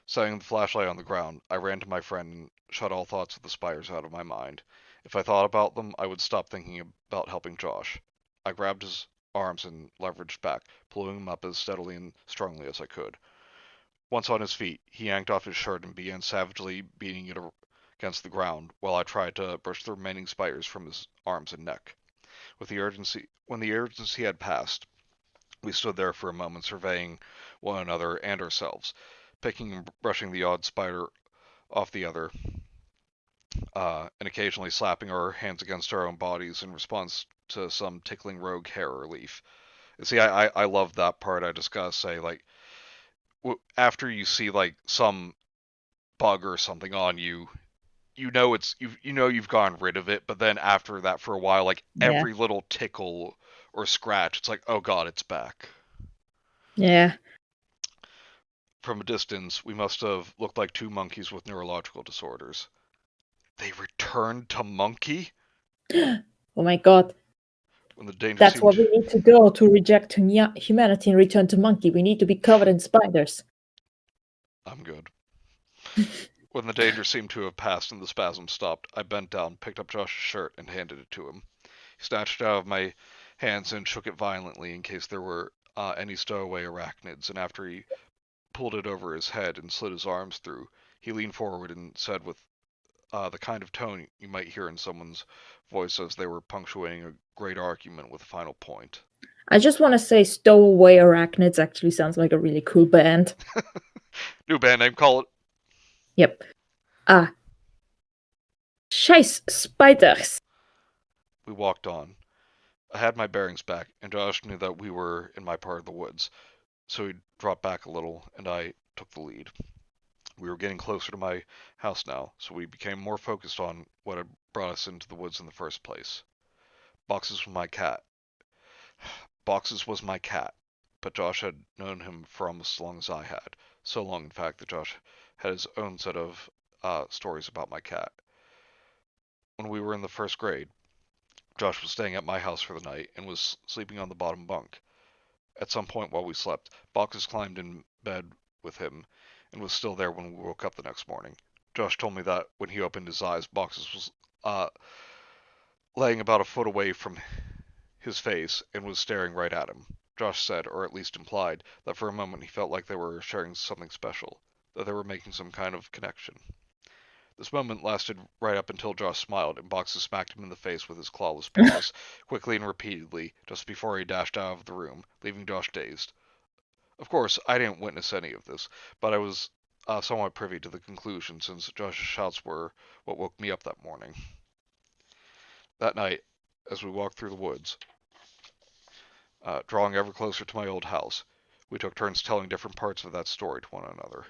Setting the flashlight on the ground, I ran to my friend and shut all thoughts of the spiders out of my mind. If I thought about them, I would stop thinking about helping Josh. I grabbed his arms and leveraged back, pulling him up as steadily and strongly as I could. Once on his feet, he yanked off his shirt and began savagely beating it against the ground, while I tried to brush the remaining spiders from his arms and neck. When the urgency had passed, We stood there for a moment, surveying one another and ourselves, picking and brushing the odd spider off the other, and occasionally slapping our hands against our own bodies in response to some tickling rogue hair or leaf. And see, I love that part. I just gotta say, like, after you see like some bug or something on you, you know you've gotten rid of it, but then after that for a while, like Yeah. every little tickle or scratch, it's like, oh god, it's back. Yeah. From a distance, we must have looked like two monkeys with neurological disorders. They returned to monkey? Oh my god. When the danger That's seemed what we need to go to reject humanity and return to monkey. We need to be covered in spiders. I'm good. When the danger seemed to have passed and the spasm stopped, I bent down, picked up Josh's shirt, and handed it to him. He snatched it out of my hands and shook it violently in case there were any stowaway arachnids, and after he pulled it over his head and slid his arms through, he leaned forward and said with the kind of tone you might hear in someone's voice as they were punctuating a great argument with a final point. I just want to say Stowaway Arachnids actually sounds like a really cool band. New band name, call it. Yep. Scheiß Spiders. We walked on. I had my bearings back, and Josh knew that we were in my part of the woods, so he dropped back a little, and I took the lead. We were getting closer to my house now, so we became more focused on what had brought us into the woods in the first place. Boxes was my cat. Boxes was my cat, but Josh had known him for almost as long as I had. So long, in fact, that Josh had his own set of stories about my cat. When we were in the first grade, Josh was staying at my house for the night and was sleeping on the bottom bunk. At some point while we slept, Boxes climbed in bed with him and was still there when we woke up the next morning. Josh told me that when he opened his eyes, Boxes was laying about a foot away from his face and was staring right at him. Josh said, or at least implied, that for a moment he felt like they were sharing something special, that they were making some kind of connection. This moment lasted right up until Josh smiled, and Boxes smacked him in the face with his clawless paws, quickly and repeatedly, just before he dashed out of the room, leaving Josh dazed. Of course, I didn't witness any of this, but I was somewhat privy to the conclusion, since Josh's shouts were what woke me up that morning. That night, as we walked through the woods, drawing ever closer to my old house, we took turns telling different parts of that story to one another.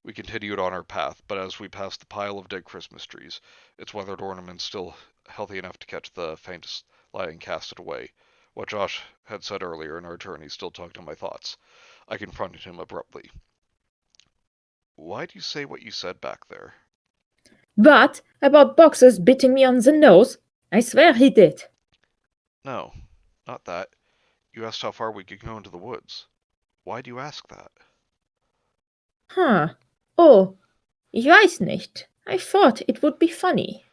We continued on our path, but as we passed the pile of dead Christmas trees, its weathered ornaments still healthy enough to catch the faintest light and cast it away, what Josh had said earlier in our journey still tugged on my thoughts. I confronted him abruptly. Why do you say what you said back there? What? About Boxers biting me on the nose? I swear he did. No, not that. You asked how far we could go into the woods. Why do you ask that? Huh. Oh, ich weiß nicht. I thought it would be funny.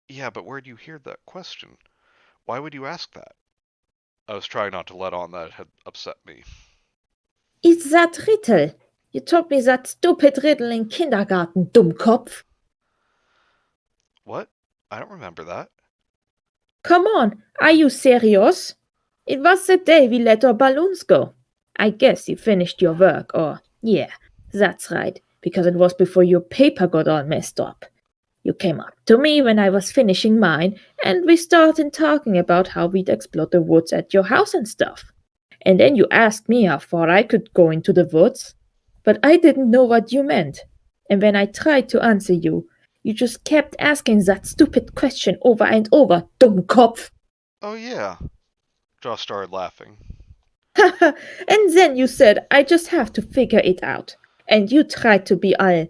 Yeah, but where'd you hear that question? Why would you ask that? I was trying not to let on that it had upset me. It's that riddle. You told me that stupid riddle in kindergarten, Dummkopf. What? I don't remember that. Come on, are you serious? It was the day we let our balloons go. I guess you finished your work, or yeah, that's right, because it was before your paper got all messed up. You came up to me when I was finishing mine, and we started talking about how we'd explore the woods at your house and stuff. And then you asked me how far I could go into the woods. But I didn't know what you meant. And when I tried to answer you, you just kept asking that stupid question over and over, Dummkopf. Oh, yeah. Josh started laughing. And then you said I just have to figure it out. And you tried to be all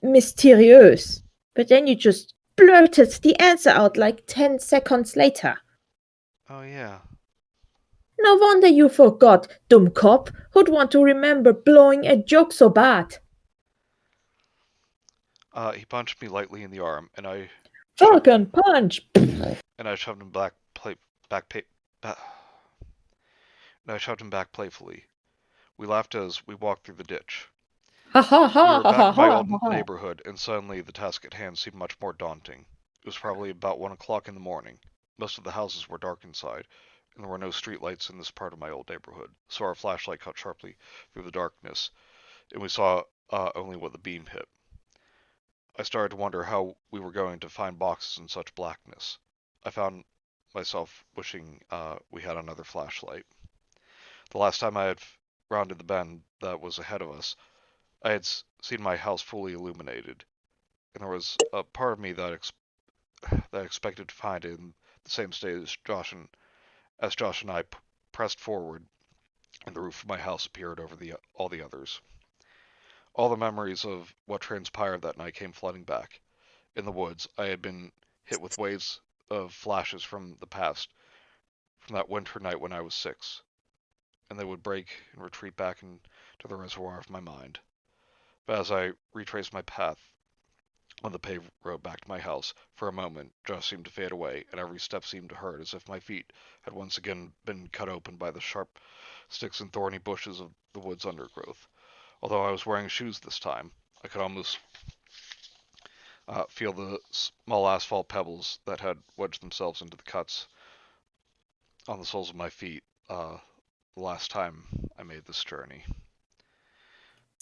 mysterious. But then you just blurted the answer out like 10 seconds later. Oh, yeah. No wonder you forgot, Dummkopf. Who'd want to remember blowing a joke so bad? He punched me lightly in the arm, and I Falcon punch! shoved him back playfully. We laughed as we walked through the ditch. Ha ha ha We were ha back ha in my ha old ha. neighborhood, and suddenly the task at hand seemed much more daunting. It was probably about 1 o'clock in the morning. Most of the houses were dark inside. and there were no streetlights in this part of my old neighborhood, so our flashlight cut sharply through the darkness, and we saw only what the beam hit. I started to wonder how we were going to find boxes in such blackness. I found myself wishing we had another flashlight. The last time I had rounded the bend that was ahead of us, I had seen my house fully illuminated, and there was a part of me that expected to find it in the same state as Josh and I pressed forward, and the roof of my house appeared over all the others. All the memories of what transpired that night came flooding back. In the woods, I had been hit with waves of flashes from the past, from that winter night when I was 6, and they would break and retreat back into the reservoir of my mind. But as I retraced my path on the paved road back to my house, for a moment, Josh seemed to fade away, and every step seemed to hurt, as if my feet had once again been cut open by the sharp sticks and thorny bushes of the wood's undergrowth. Although I was wearing shoes this time, I could almost feel the small asphalt pebbles that had wedged themselves into the cuts on the soles of my feet the last time I made this journey.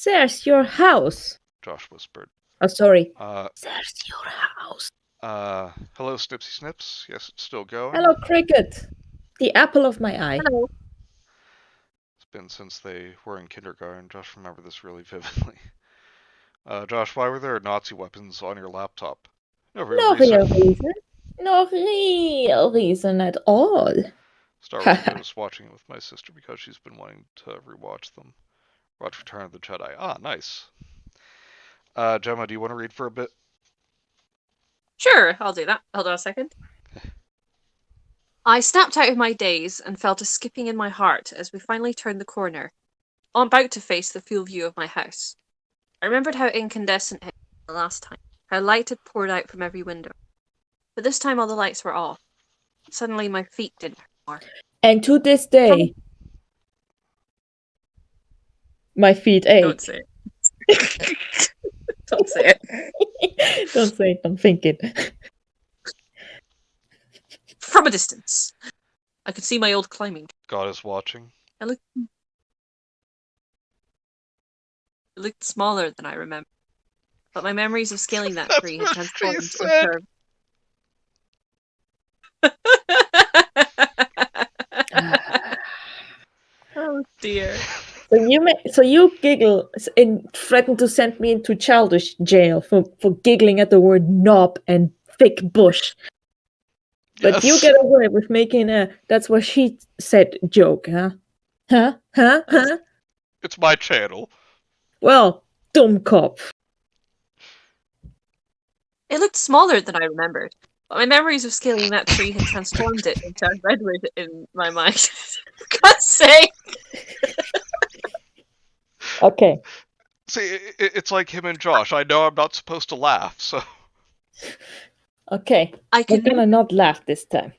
There's your house. Josh whispered. Oh, sorry. There's your house. Hello, Snipsy Snips. Yes, it's still going. Hello, Cricket. The apple of my eye. Hello. It's been since they were in kindergarten. Josh remembered this really vividly. Josh, why were there Nazi weapons on your laptop? No real reason. No real reason at all. Star Wars, I was watching it with my sister because she's been wanting to rewatch them. Watch Return of the Jedi. Ah, nice. Gemma, do you want to read for a bit? Sure, I'll do that. Hold on a second. I snapped out of my daze and felt a skipping in my heart as we finally turned the corner, about to face the full view of my house. I remembered how incandescent it was the last time, how light had poured out from every window. But this time all the lights were off. Suddenly my feet didn't hurt more. And to this day, my feet ache. Don't say it. Don't say it. Don't say it, I'm thinking. From a distance, I could see my old climbing. God is watching. It looked smaller than I remember, but my memories of scaling that tree had transformed into a curve. Oh dear. So you giggle and threaten to send me into childish jail for giggling at the word knob and thick bush. But you get away with making a "that's what she said" joke, huh? Huh? It's my channel. Well, dumb cop. It looked smaller than I remembered, but my memories of scaling that tree had transformed it into a redwood in my mind. For God's sake! Okay. See, it's like him and Josh. I know I'm not supposed to laugh, so... Okay, I'm gonna not laugh this time.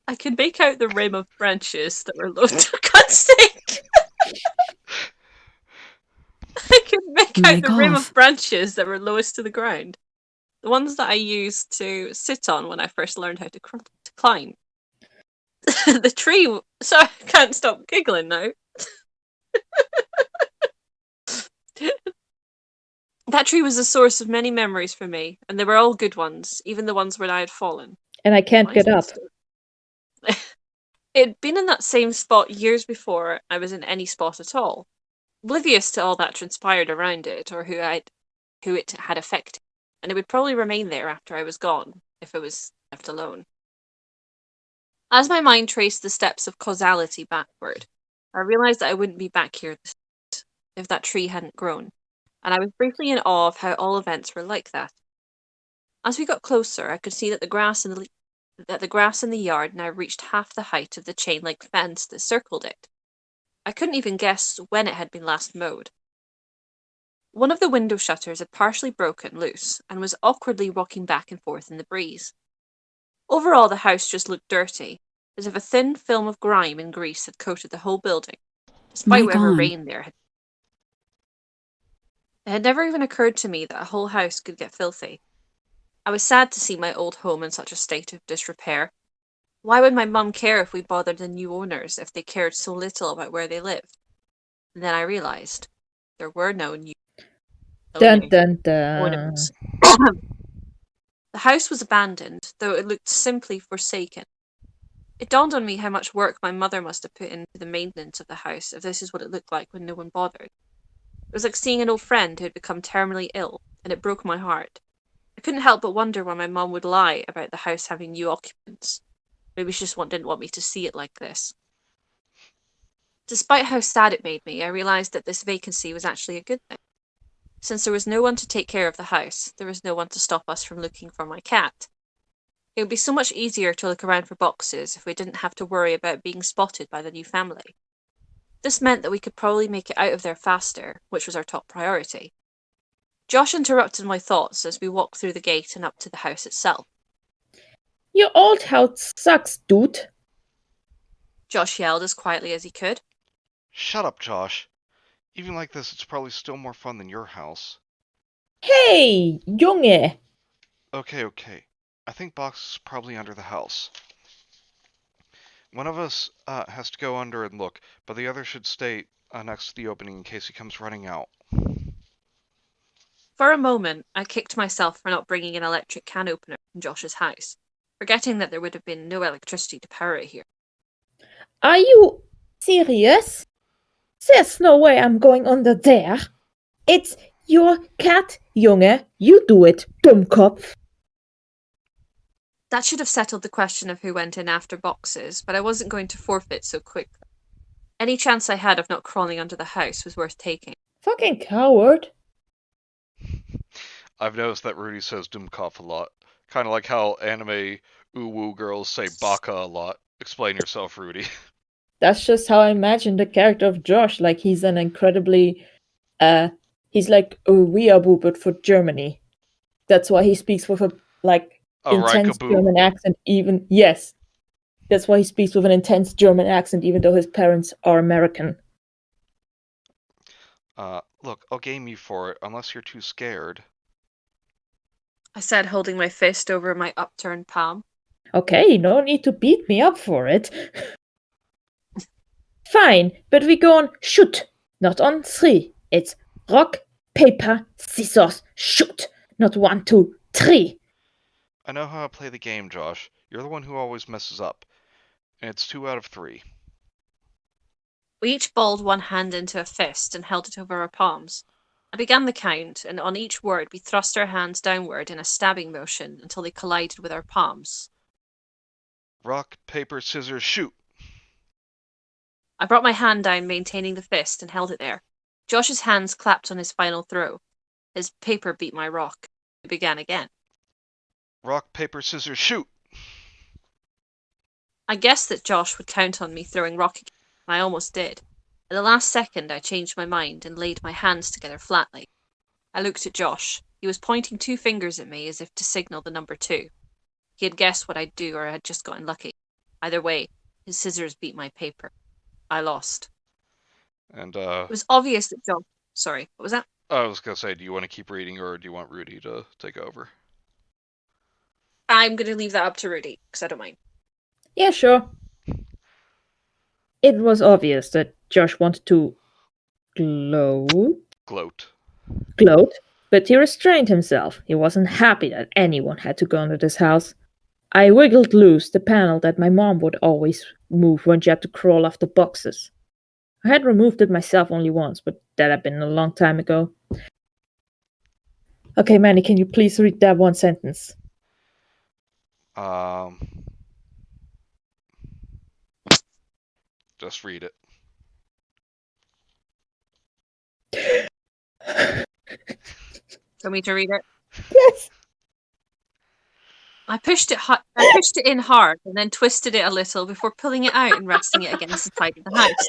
I could make out the rim of branches that were low. For God's sake! I could make out the rim of branches that were lowest to the ground. The ones that I used to sit on when I first learned how to climb. The tree... So I can't stop giggling now. That tree was a source of many memories for me, and they were all good ones, even the ones where I had fallen. And I can't get up. It had been in that same spot years before I was in any spot at all, oblivious to all that transpired around it or who it had affected, and it would probably remain there after I was gone, if it was left alone. As my mind traced the steps of causality backward, I realised that I wouldn't be back here if that tree hadn't grown, and I was briefly in awe of how all events were like that. As we got closer, I could see that the grass in the yard now reached half the height of the chain-link fence that circled it. I couldn't even guess when it had been last mowed. One of the window shutters had partially broken loose and was awkwardly rocking back and forth in the breeze. Overall, the house just looked dirty, as if a thin film of grime and grease had coated the whole building, despite whatever rain there had. It had never even occurred to me that a whole house could get filthy. I was sad to see my old home in such a state of disrepair. Why would my mum care if we bothered the new owners if they cared so little about where they lived? And then I realised there were no new Dun dun dun. owners. The house was abandoned, though it looked simply forsaken. It dawned on me how much work my mother must have put into the maintenance of the house if this is what it looked like when no one bothered. It was like seeing an old friend who had become terminally ill, and it broke my heart. I couldn't help but wonder why my mum would lie about the house having new occupants. Maybe she just didn't want me to see it like this. Despite how sad it made me, I realised that this vacancy was actually a good thing. Since there was no one to take care of the house, there was no one to stop us from looking for my cat. It would be so much easier to look around for boxes if we didn't have to worry about being spotted by the new family. This meant that we could probably make it out of there faster, which was our top priority. Josh interrupted my thoughts as we walked through the gate and up to the house itself. Your old house sucks, dude. Josh yelled as quietly as he could. Shut up, Josh. Even like this, it's probably still more fun than your house. Hey, Junge! Okay. I think Box is probably under the house. One of us has to go under and look, but the other should stay next to the opening in case he comes running out. For a moment, I kicked myself for not bringing an electric can opener from Josh's house, forgetting that there would have been no electricity to power it here. Are you serious? There's no way I'm going under there. It's your cat, Junge. You do it, Dummkopf. That should have settled the question of who went in after boxes, but I wasn't going to forfeit so quickly. Any chance I had of not crawling under the house was worth taking. Fucking coward. I've noticed that Rudie says Dumkopf a lot. Kind of like how anime woo girls say baka a lot. Explain yourself, Rudie. That's just how I imagine the character of Josh. Like, he's an incredibly... he's like a weeaboo, but for Germany. That's why he speaks with a, like, intense Raikaboo. German accent, even... Yes. That's why he speaks with an intense German accent, even though his parents are American. Look, I'll game you for it, unless you're too scared. I said, holding my fist over my upturned palm. Okay, no need to beat me up for it. Fine, but we go on shoot, not on 3. It's rock, paper, scissors, shoot, not 1, 2, 3. I know how to play the game, Josh. You're the one who always messes up. And it's 2 out of 3. We each balled one hand into a fist and held it over our palms. I began the count, and on each word we thrust our hands downward in a stabbing motion until they collided with our palms. Rock, paper, scissors, shoot! I brought my hand down, maintaining the fist, and held it there. Josh's hands clapped on his final throw. His paper beat my rock. It began again. Rock, paper, scissors, shoot! I guessed that Josh would count on me throwing rock again, and I almost did. At the last second, I changed my mind and laid my hands together flatly. I looked at Josh. He was pointing 2 fingers at me as if to signal the number 2. He had guessed what I'd do or had just gotten lucky. Either way, his scissors beat my paper. I lost. And, It was obvious that Josh... Sorry, what was that? I was gonna say, do you want to keep reading or do you want Rudie to take over? I'm going to leave that up to Rudie, because I don't mind. Yeah, sure. It was obvious that Josh wanted to gloat, but he restrained himself. He wasn't happy that anyone had to go under this house. I wiggled loose the panel that my mom would always move when she had to crawl after boxes. I had removed it myself only once, but that had been a long time ago. Okay, Manny, can you please read that one sentence? Just read it. Want me to read it? Yes. I pushed it in hard and then twisted it a little before pulling it out and resting it against the side of the house.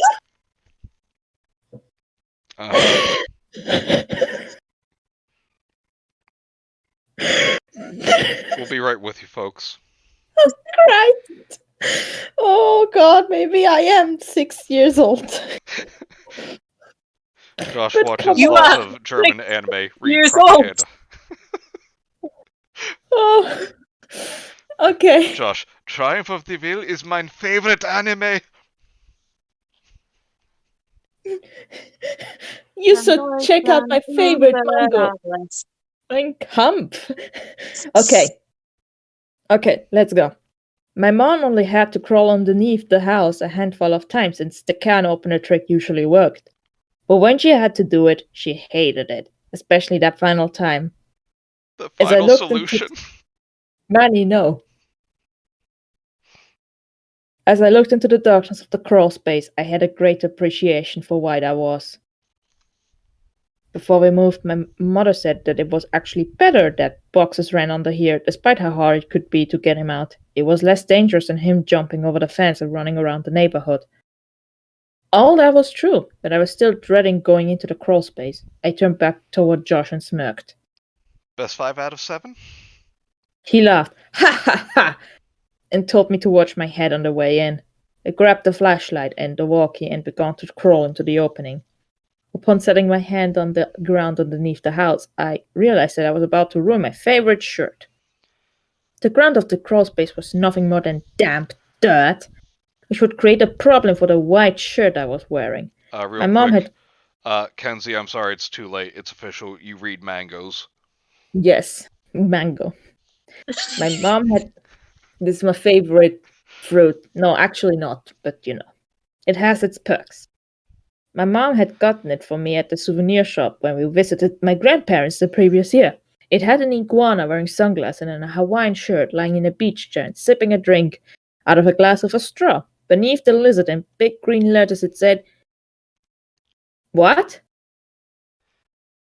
We'll be right with you, folks. Right. Oh God, maybe I am 6 years old. Josh But watches you lots are of German anime. Read years propaganda. Oh. Okay. Josh, Triumph of the Will is my favorite anime. You should check out my favorite manga. Mein Kampf. Okay. Okay, let's go. My mom only had to crawl underneath the house a handful of times since the can opener trick usually worked. But when she had to do it, she hated it, especially that final time. The As I final looked solution. Manny, no. As I looked into the darkness of the crawl space, I had a great appreciation for why that was. Before we moved, my mother said that it was actually better that boxes ran under here, despite how hard it could be to get him out. It was less dangerous than him jumping over the fence and running around the neighborhood. All that was true, but I was still dreading going into the crawl space. I turned back toward Josh and smirked. Best 5 out of 7? He laughed, ha ha ha, and told me to watch my head on the way in. I grabbed the flashlight and the walkie and began to crawl into the opening. Upon setting my hand on the ground underneath the house, I realized that I was about to ruin my favorite shirt. The ground of the crawl space was nothing more than damp dirt, which would create a problem for the white shirt I was wearing. Real My mom quick. had... Kenzie, I'm sorry, it's too late. It's official. You read mangoes. Yes, mango. My mom had... This is my favorite fruit. No, actually not, but you know. It has its perks. My mom had gotten it for me at the souvenir shop when we visited my grandparents the previous year. It had an iguana wearing sunglasses and a Hawaiian shirt lying in a beach chair and sipping a drink out of a glass of a straw. Beneath the lizard in big green letters it said, what?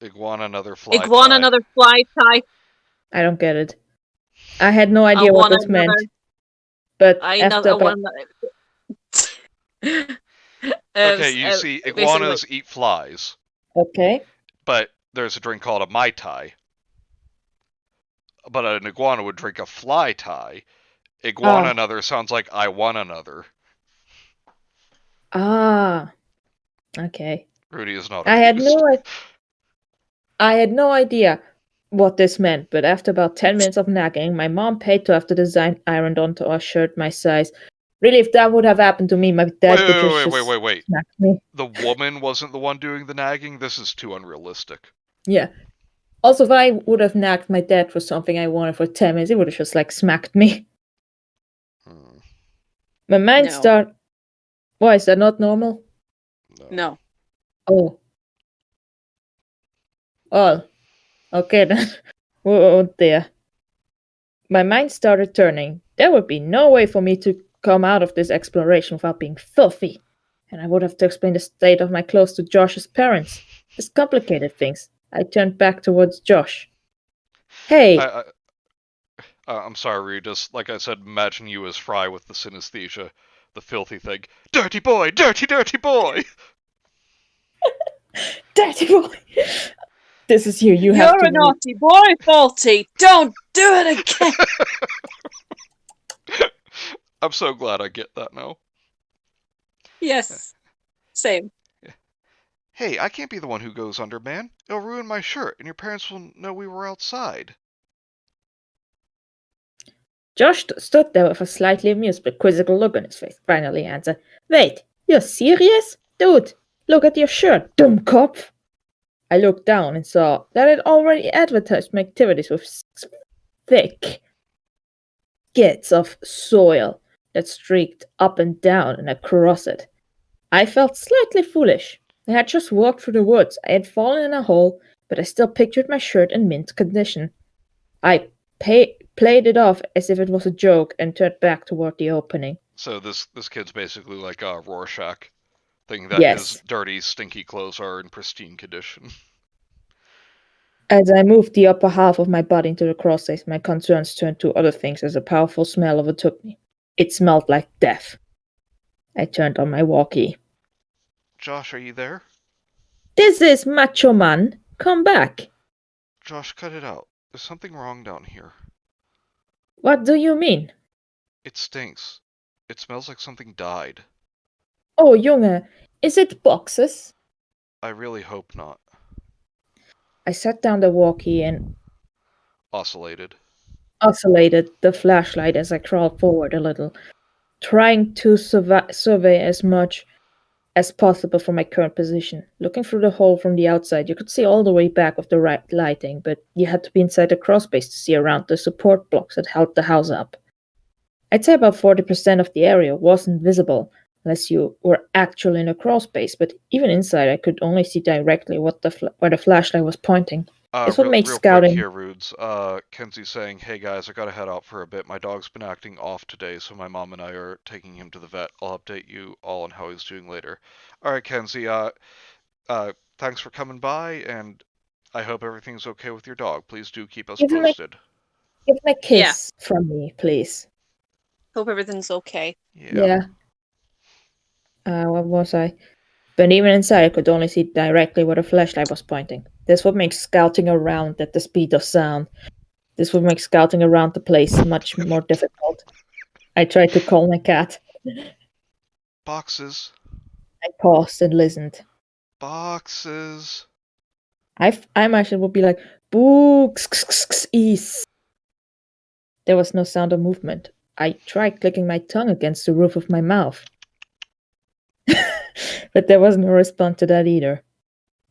Iguana another fly Iguana tie. another fly tie. I don't get it. I had no idea what this meant. But after about... Okay, you see, iguanas eat flies. Okay. But there's a drink called a Mai Tai. But an iguana would drink a fly tie. Iguana another sounds like I want another. Ah. Okay. Rudie is not I had no idea what this meant, but after about 10 minutes of nagging, my mom paid to have the design ironed onto our shirt my size. Really, if that would have happened to me, my dad would just wait. smack me. The woman wasn't the one doing the nagging? This is too unrealistic. Yeah. Also, if I would have nagged my dad for something I wanted for 10 minutes, he would have just, smacked me. My mind started... Why, is that not normal? No. Oh. Oh. Okay, then. Oh, dear. My mind started turning. There would be no way for me to come out of this exploration without being filthy. And I would have to explain the state of my clothes to Josh's parents. This complicated things. I turned back towards Josh. Hey! I'm sorry, Ree. Just like I said, imagine you as Fry with the synesthesia. The filthy thing. Dirty boy! Dirty, dirty boy! Dirty boy! This is you. You're a naughty boy, Faulty. Don't do it again. I'm so glad I get that now. Yes. Same. Hey, I can't be the one who goes under, man. It'll ruin my shirt, and your parents will know we were outside. Josh stood there with a slightly amused but quizzical look on his face. Finally answered, Wait, you're serious? Dude, look at your shirt, dummkopf. I looked down and saw that it already advertised my activities with thick skits of soil that streaked up and down and across it. I felt slightly foolish. I had just walked through the woods. I had fallen in a hole, but I still pictured my shirt in mint condition. I played it off as if it was a joke and turned back toward the opening. So this kid's basically like a Rorschach, thinking that his dirty, stinky clothes are in pristine condition. As I moved the upper half of my body into the crawl space, my concerns turned to other things as a powerful smell overtook me. It smelled like death. I turned on my walkie. Josh, are you there? This is Macho Man. Come back. Josh, cut it out. There's something wrong down here. What do you mean? It stinks. It smells like something died. Oh, Junge, is it boxes? I really hope not. I set down the walkie and... Oscillated. oscillated the flashlight as I crawled forward a little, trying to survey as much as possible from my current position. Looking through the hole from the outside, you could see all the way back of the right lighting, but you had to be inside the crawlspace to see around the support blocks that held the house up. I'd say about 40% of the area wasn't visible, unless you were actually in a crawlspace, but even inside I could only see directly where the flashlight was pointing. This would make Real quick scouting... here, Rudes. Kenzie's saying, hey guys, I gotta head out for a bit. My dog's been acting off today, so my mom and I are taking him to the vet. I'll update you all on how he's doing later. Alright, Kenzie, thanks for coming by, and I hope everything's okay with your dog. Please do keep us posted. Give him a kiss from me, please. Hope everything's okay. Yeah. What was I? But even inside, I could only see directly where the flashlight was pointing. This would make scouting around at the speed of sound. This would make scouting around the place much more difficult. I tried to call my cat. Boxes. I paused and listened. Boxes. I imagine it would be like, books, east. There was no sound or movement. I tried clicking my tongue against the roof of my mouth. But there was no response to that either.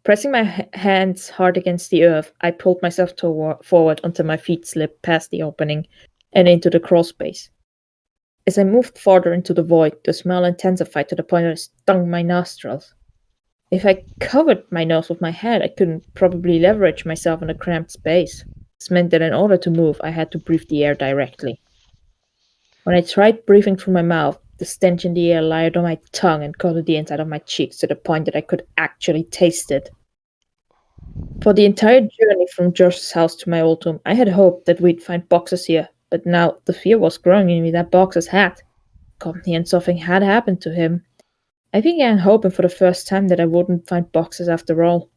Pressing my hands hard against the earth, I pulled myself forward until my feet slipped past the opening and into the crawl space. As I moved farther into the void, the smell intensified to the point that it stung my nostrils. If I covered my nose with my head, I couldn't probably leverage myself in a cramped space. This meant that in order to move, I had to breathe the air directly. When I tried breathing through my mouth, the stench in the air layered on my tongue and coated the inside of my cheeks to the point that I could actually taste it. For the entire journey from Josh's house to my old home, I had hoped that we'd find boxes here, but now the fear was growing in me that boxes had. Company and something had happened to him. I began hoping for the first time that I wouldn't find boxes after all.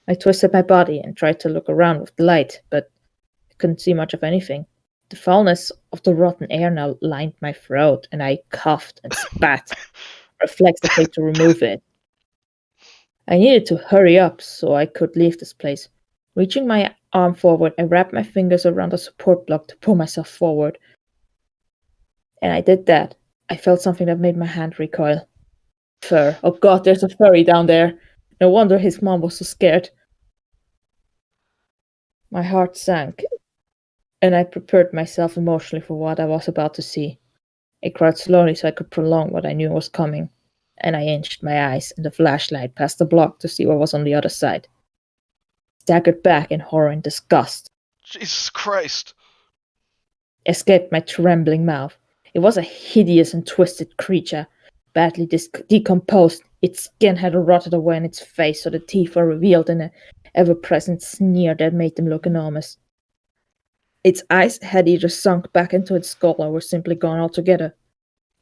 I twisted my body and tried to look around with the light, but I couldn't see much of anything. The foulness of the rotten air now lined my throat, and I coughed and spat reflexively to remove it. I needed to hurry up so I could leave this place. Reaching my arm forward, I wrapped my fingers around the support block to pull myself forward. And I did that. I felt something that made my hand recoil. Fur. Oh god, there's a furry down there. No wonder his mom was so scared. My heart sank, and I prepared myself emotionally for what I was about to see. I cried slowly so I could prolong what I knew was coming, and I inched my eyes and the flashlight past the block to see what was on the other side. I staggered back in horror and disgust. Jesus Christ! Escaped my trembling mouth. It was a hideous and twisted creature, badly decomposed. Its skin had rotted away in its face, so the teeth were revealed in an ever-present sneer that made them look enormous. Its eyes had either sunk back into its skull or were simply gone altogether,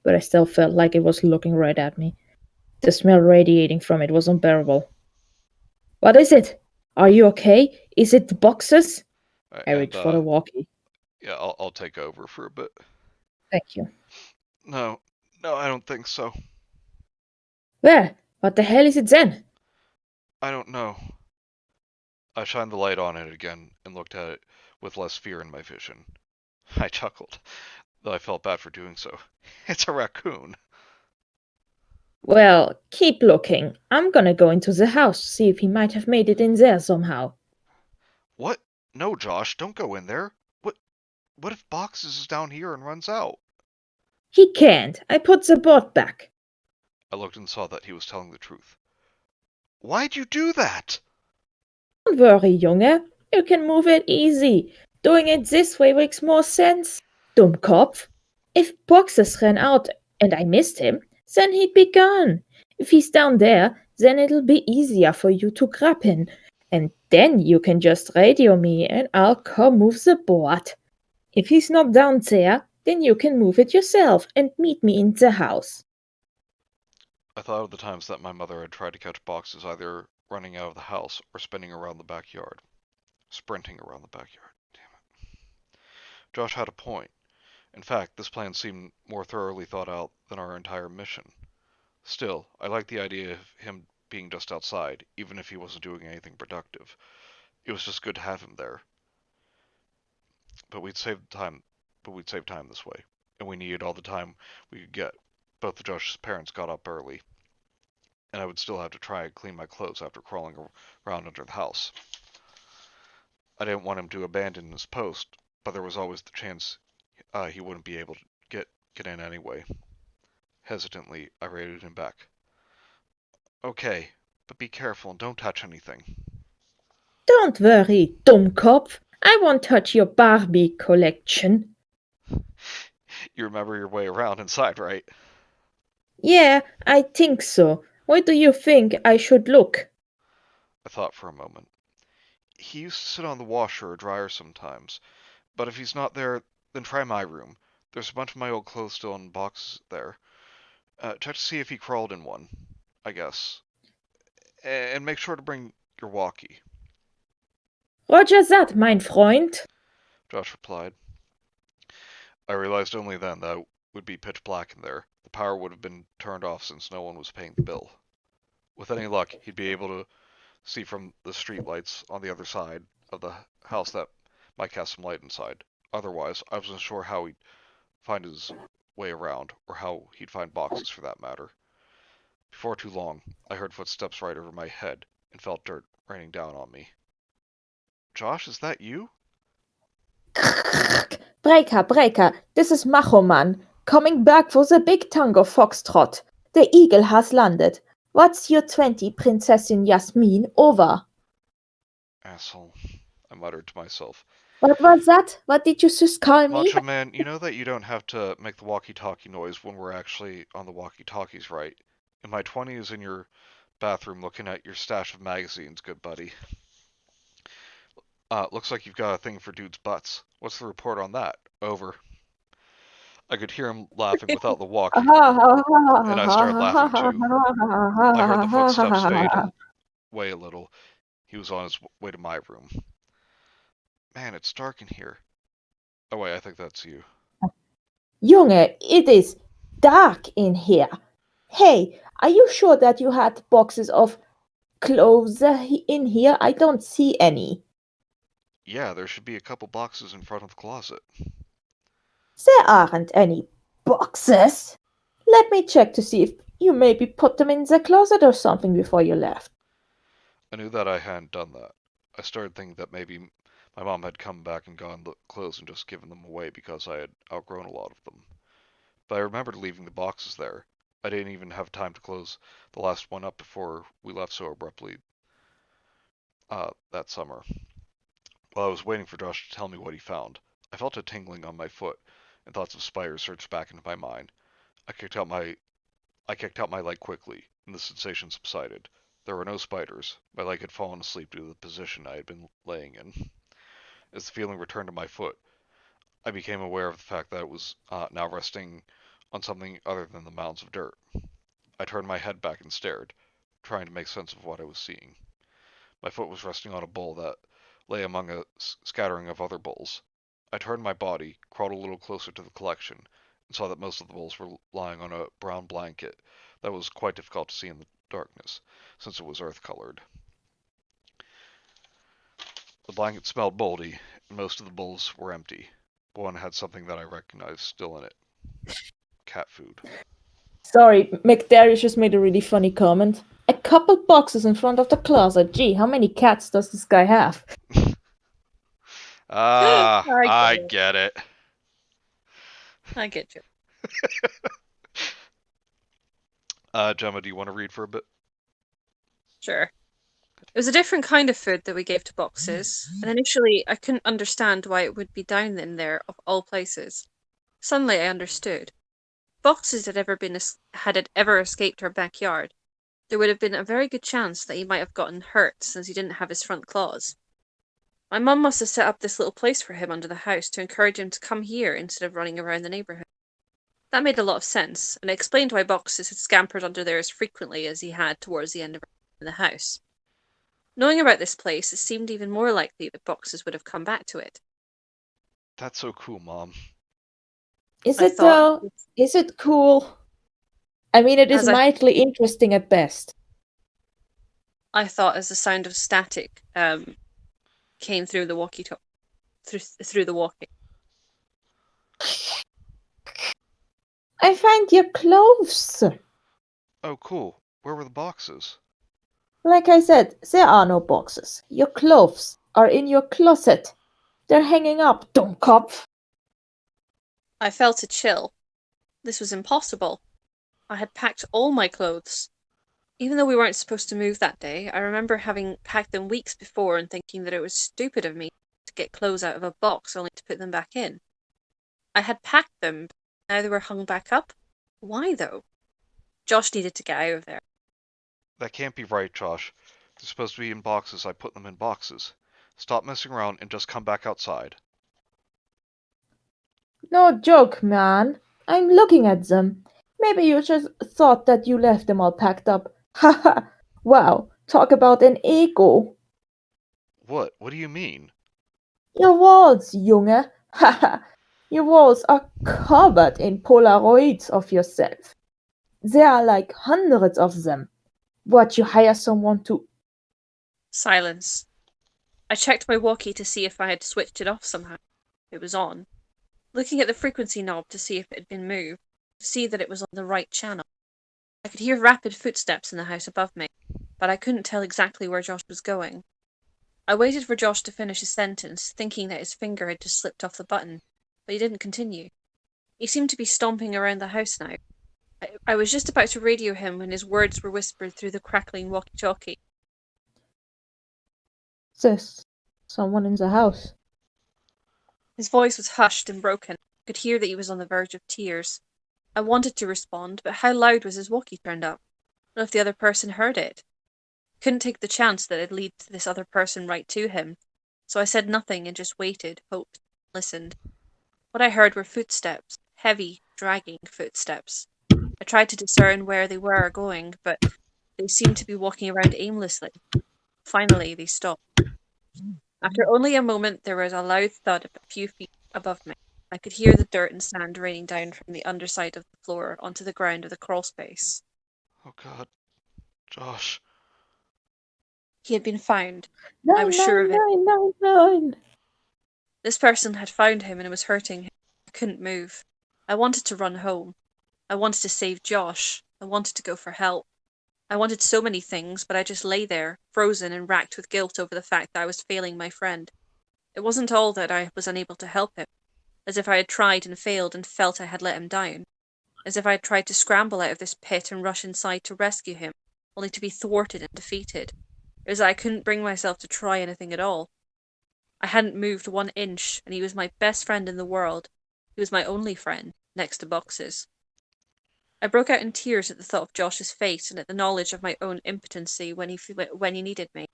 but I still felt like it was looking right at me. The smell radiating from it was unbearable. What is it? Are you okay? Is it the boxes? I reached for the walkie. Yeah, I'll take over for a bit. Thank you. No, I don't think so. Well, what the hell is it then? I don't know. I shined the light on it again and looked at it with less fear in my vision. I chuckled, though I felt bad for doing so. It's a raccoon. Well, keep looking. I'm gonna go into the house to see if he might have made it in there somehow. What? No, Josh, don't go in there. What if Boxes is down here and runs out? He can't. I put the board back. I looked and saw that he was telling the truth. Why'd you do that? Don't worry, Junge. You can move it easy. Doing it this way makes more sense. Dummkopf. If Boxes ran out and I missed him, then he'd be gone. If he's down there, then it'll be easier for you to grab him. And then you can just radio me and I'll come move the board. If he's not down there, then you can move it yourself and meet me in the house. I thought of the times that my mother had tried to catch Boxes either running out of the house or spinning around the backyard. Sprinting around the backyard. Damn it. Josh had a point. In fact, this plan seemed more thoroughly thought out than our entire mission. Still, I liked the idea of him being just outside, even if he wasn't doing anything productive. It was just good to have him there. But we'd save time this way, and we needed all the time we could get. Both of Josh's parents got up early, and I would still have to try and clean my clothes after crawling around under the house. I didn't want him to abandon his post, but there was always the chance he wouldn't be able to get in anyway. Hesitantly, I rated him back. Okay, but be careful and don't touch anything. Don't worry, Dummkopf. I won't touch your Barbie collection. You remember your way around inside, right? Yeah, I think so. Where do you think I should look? I thought for a moment. He used to sit on the washer or dryer sometimes, but if he's not there, then try my room. There's a bunch of my old clothes still in boxes there. Check to see if he crawled in one, I guess. And make sure to bring your walkie. Roger that, mein Freund. Josh replied. I realized only then that it would be pitch black in there. The power would have been turned off since no one was paying the bill. With any luck, he'd be able to see from the street lights on the other side of the house that might cast some light inside. Otherwise, I wasn't sure how he'd find his way around, or how he'd find boxes for that matter. Before too long, I heard footsteps right over my head and felt dirt raining down on me. Josh, is that you? Breaker, this is Machoman, coming back for the big tango foxtrot. The eagle has landed. What's your 20, Prinzessin Jasmin? Over. Asshole, I muttered to myself. What was that? What did you just call me? Macho Man, you know that you don't have to make the walkie-talkie noise when we're actually on the walkie-talkies, right? In my 20s in your bathroom looking at your stash of magazines, good buddy. Looks like you've got a thing for dudes' butts. What's the report on that? Over. I could hear him laughing without the walkie, and I started laughing too. I heard the footsteps fade away a little. He was on his way to my room. Man, it's dark in here. Oh wait, I think that's you. Junge, it is dark in here. Hey, are you sure that you had boxes of clothes in here? I don't see any. Yeah, there should be a couple boxes in front of the closet. There aren't any boxes. Let me check to see if you maybe put them in the closet or something before you left. I knew that I hadn't done that. I started thinking that maybe my mom had come back and gotten the clothes and just given them away because I had outgrown a lot of them. But I remembered leaving the boxes there. I didn't even have time to close the last one up before we left so abruptly that summer. While I was waiting for Josh to tell me what he found, I felt a tingling on my foot, and thoughts of spiders surged back into my mind. I kicked out my leg quickly, and the sensation subsided. There were no spiders. My leg had fallen asleep due to the position I had been laying in. As the feeling returned to my foot, I became aware of the fact that it was now resting on something other than the mounds of dirt. I turned my head back and stared, trying to make sense of what I was seeing. My foot was resting on a bowl that lay among a scattering of other bowls. I turned my body, crawled a little closer to the collection, and saw that most of the bowls were lying on a brown blanket that was quite difficult to see in the darkness, since it was earth-colored. The blanket smelled moldy, and most of the bowls were empty. But one had something that I recognized still in it. Cat food. Sorry, McDarius just made a really funny comment. A couple boxes in front of the closet. Gee, how many cats does this guy have? I get it. I get you. Gemma, do you want to read for a bit? Sure. It was a different kind of food that we gave to boxes, and initially I couldn't understand why it would be down in there of all places. Suddenly I understood. Boxes had ever escaped our backyard, there would have been a very good chance that he might have gotten hurt since he didn't have his front claws. My mum must have set up this little place for him under the house to encourage him to come here instead of running around the neighbourhood. That made a lot of sense, and it explained why Boxes had scampered under there as frequently as he had towards the end of the house. Knowing about this place, it seemed even more likely that Boxes would have come back to it. That's so cool, Mom. Is it though? Is it cool? I mean, it is mildly interesting at best. I thought as the sound of static came through the walkie-talkie. through the walking. I find your clothes. Oh, cool. Where were the boxes? Like I said, there are no boxes. Your clothes are in your closet. They're hanging up, Dummkopf. I felt a chill. This was impossible. I had packed all my clothes. Even though we weren't supposed to move that day, I remember having packed them weeks before and thinking that it was stupid of me to get clothes out of a box only to put them back in. I had packed them, but now they were hung back up. Why, though? Josh needed to get out of there. That can't be right, Josh. They're supposed to be in boxes. I put them in boxes. Stop messing around and just come back outside. No joke, man. I'm looking at them. Maybe you just thought that you left them all packed up. Haha. Wow, talk about an ego. What? What do you mean? Your walls, Junge. Haha. Your walls are covered in Polaroids of yourself. There are like hundreds of them. What, you hire someone to... Silence. I checked my walkie to see if I had switched it off somehow. It was on. Looking at the frequency knob to see if it had been moved, to see that it was on the right channel. I could hear rapid footsteps in the house above me, but I couldn't tell exactly where Josh was going. I waited for Josh to finish his sentence, thinking that his finger had just slipped off the button, but he didn't continue. He seemed to be stomping around the house now. I was just about to radio him when his words were whispered through the crackling walkie-talkie. There's someone in the house. His voice was hushed and broken. I could hear that he was on the verge of tears. I wanted to respond, but how loud was his walkie turned up? What if the other person heard it? Couldn't take the chance that it'd lead to this other person right to him. So I said nothing and just waited, hoped, listened. What I heard were footsteps, heavy, dragging footsteps. I tried to discern where they were going, but they seemed to be walking around aimlessly. Finally, they stopped. After only a moment, there was a loud thud a few feet above me. I could hear the dirt and sand raining down from the underside of the floor onto the ground of the crawl space. Oh, God. Josh. He had been found. I was sure of it. 99999. This person had found him and it was hurting him. I couldn't move. I wanted to run home. I wanted to save Josh. I wanted to go for help. I wanted so many things, but I just lay there, frozen and racked with guilt over the fact that I was failing my friend. It wasn't all that I was unable to help him, as if I had tried and failed and felt I had let him down, as if I had tried to scramble out of this pit and rush inside to rescue him, only to be thwarted and defeated. It was that I couldn't bring myself to try anything at all. I hadn't moved 1 inch, and he was my best friend in the world. He was my only friend, next to boxes. I broke out in tears at the thought of Josh's fate and at the knowledge of my own impotency when he needed me.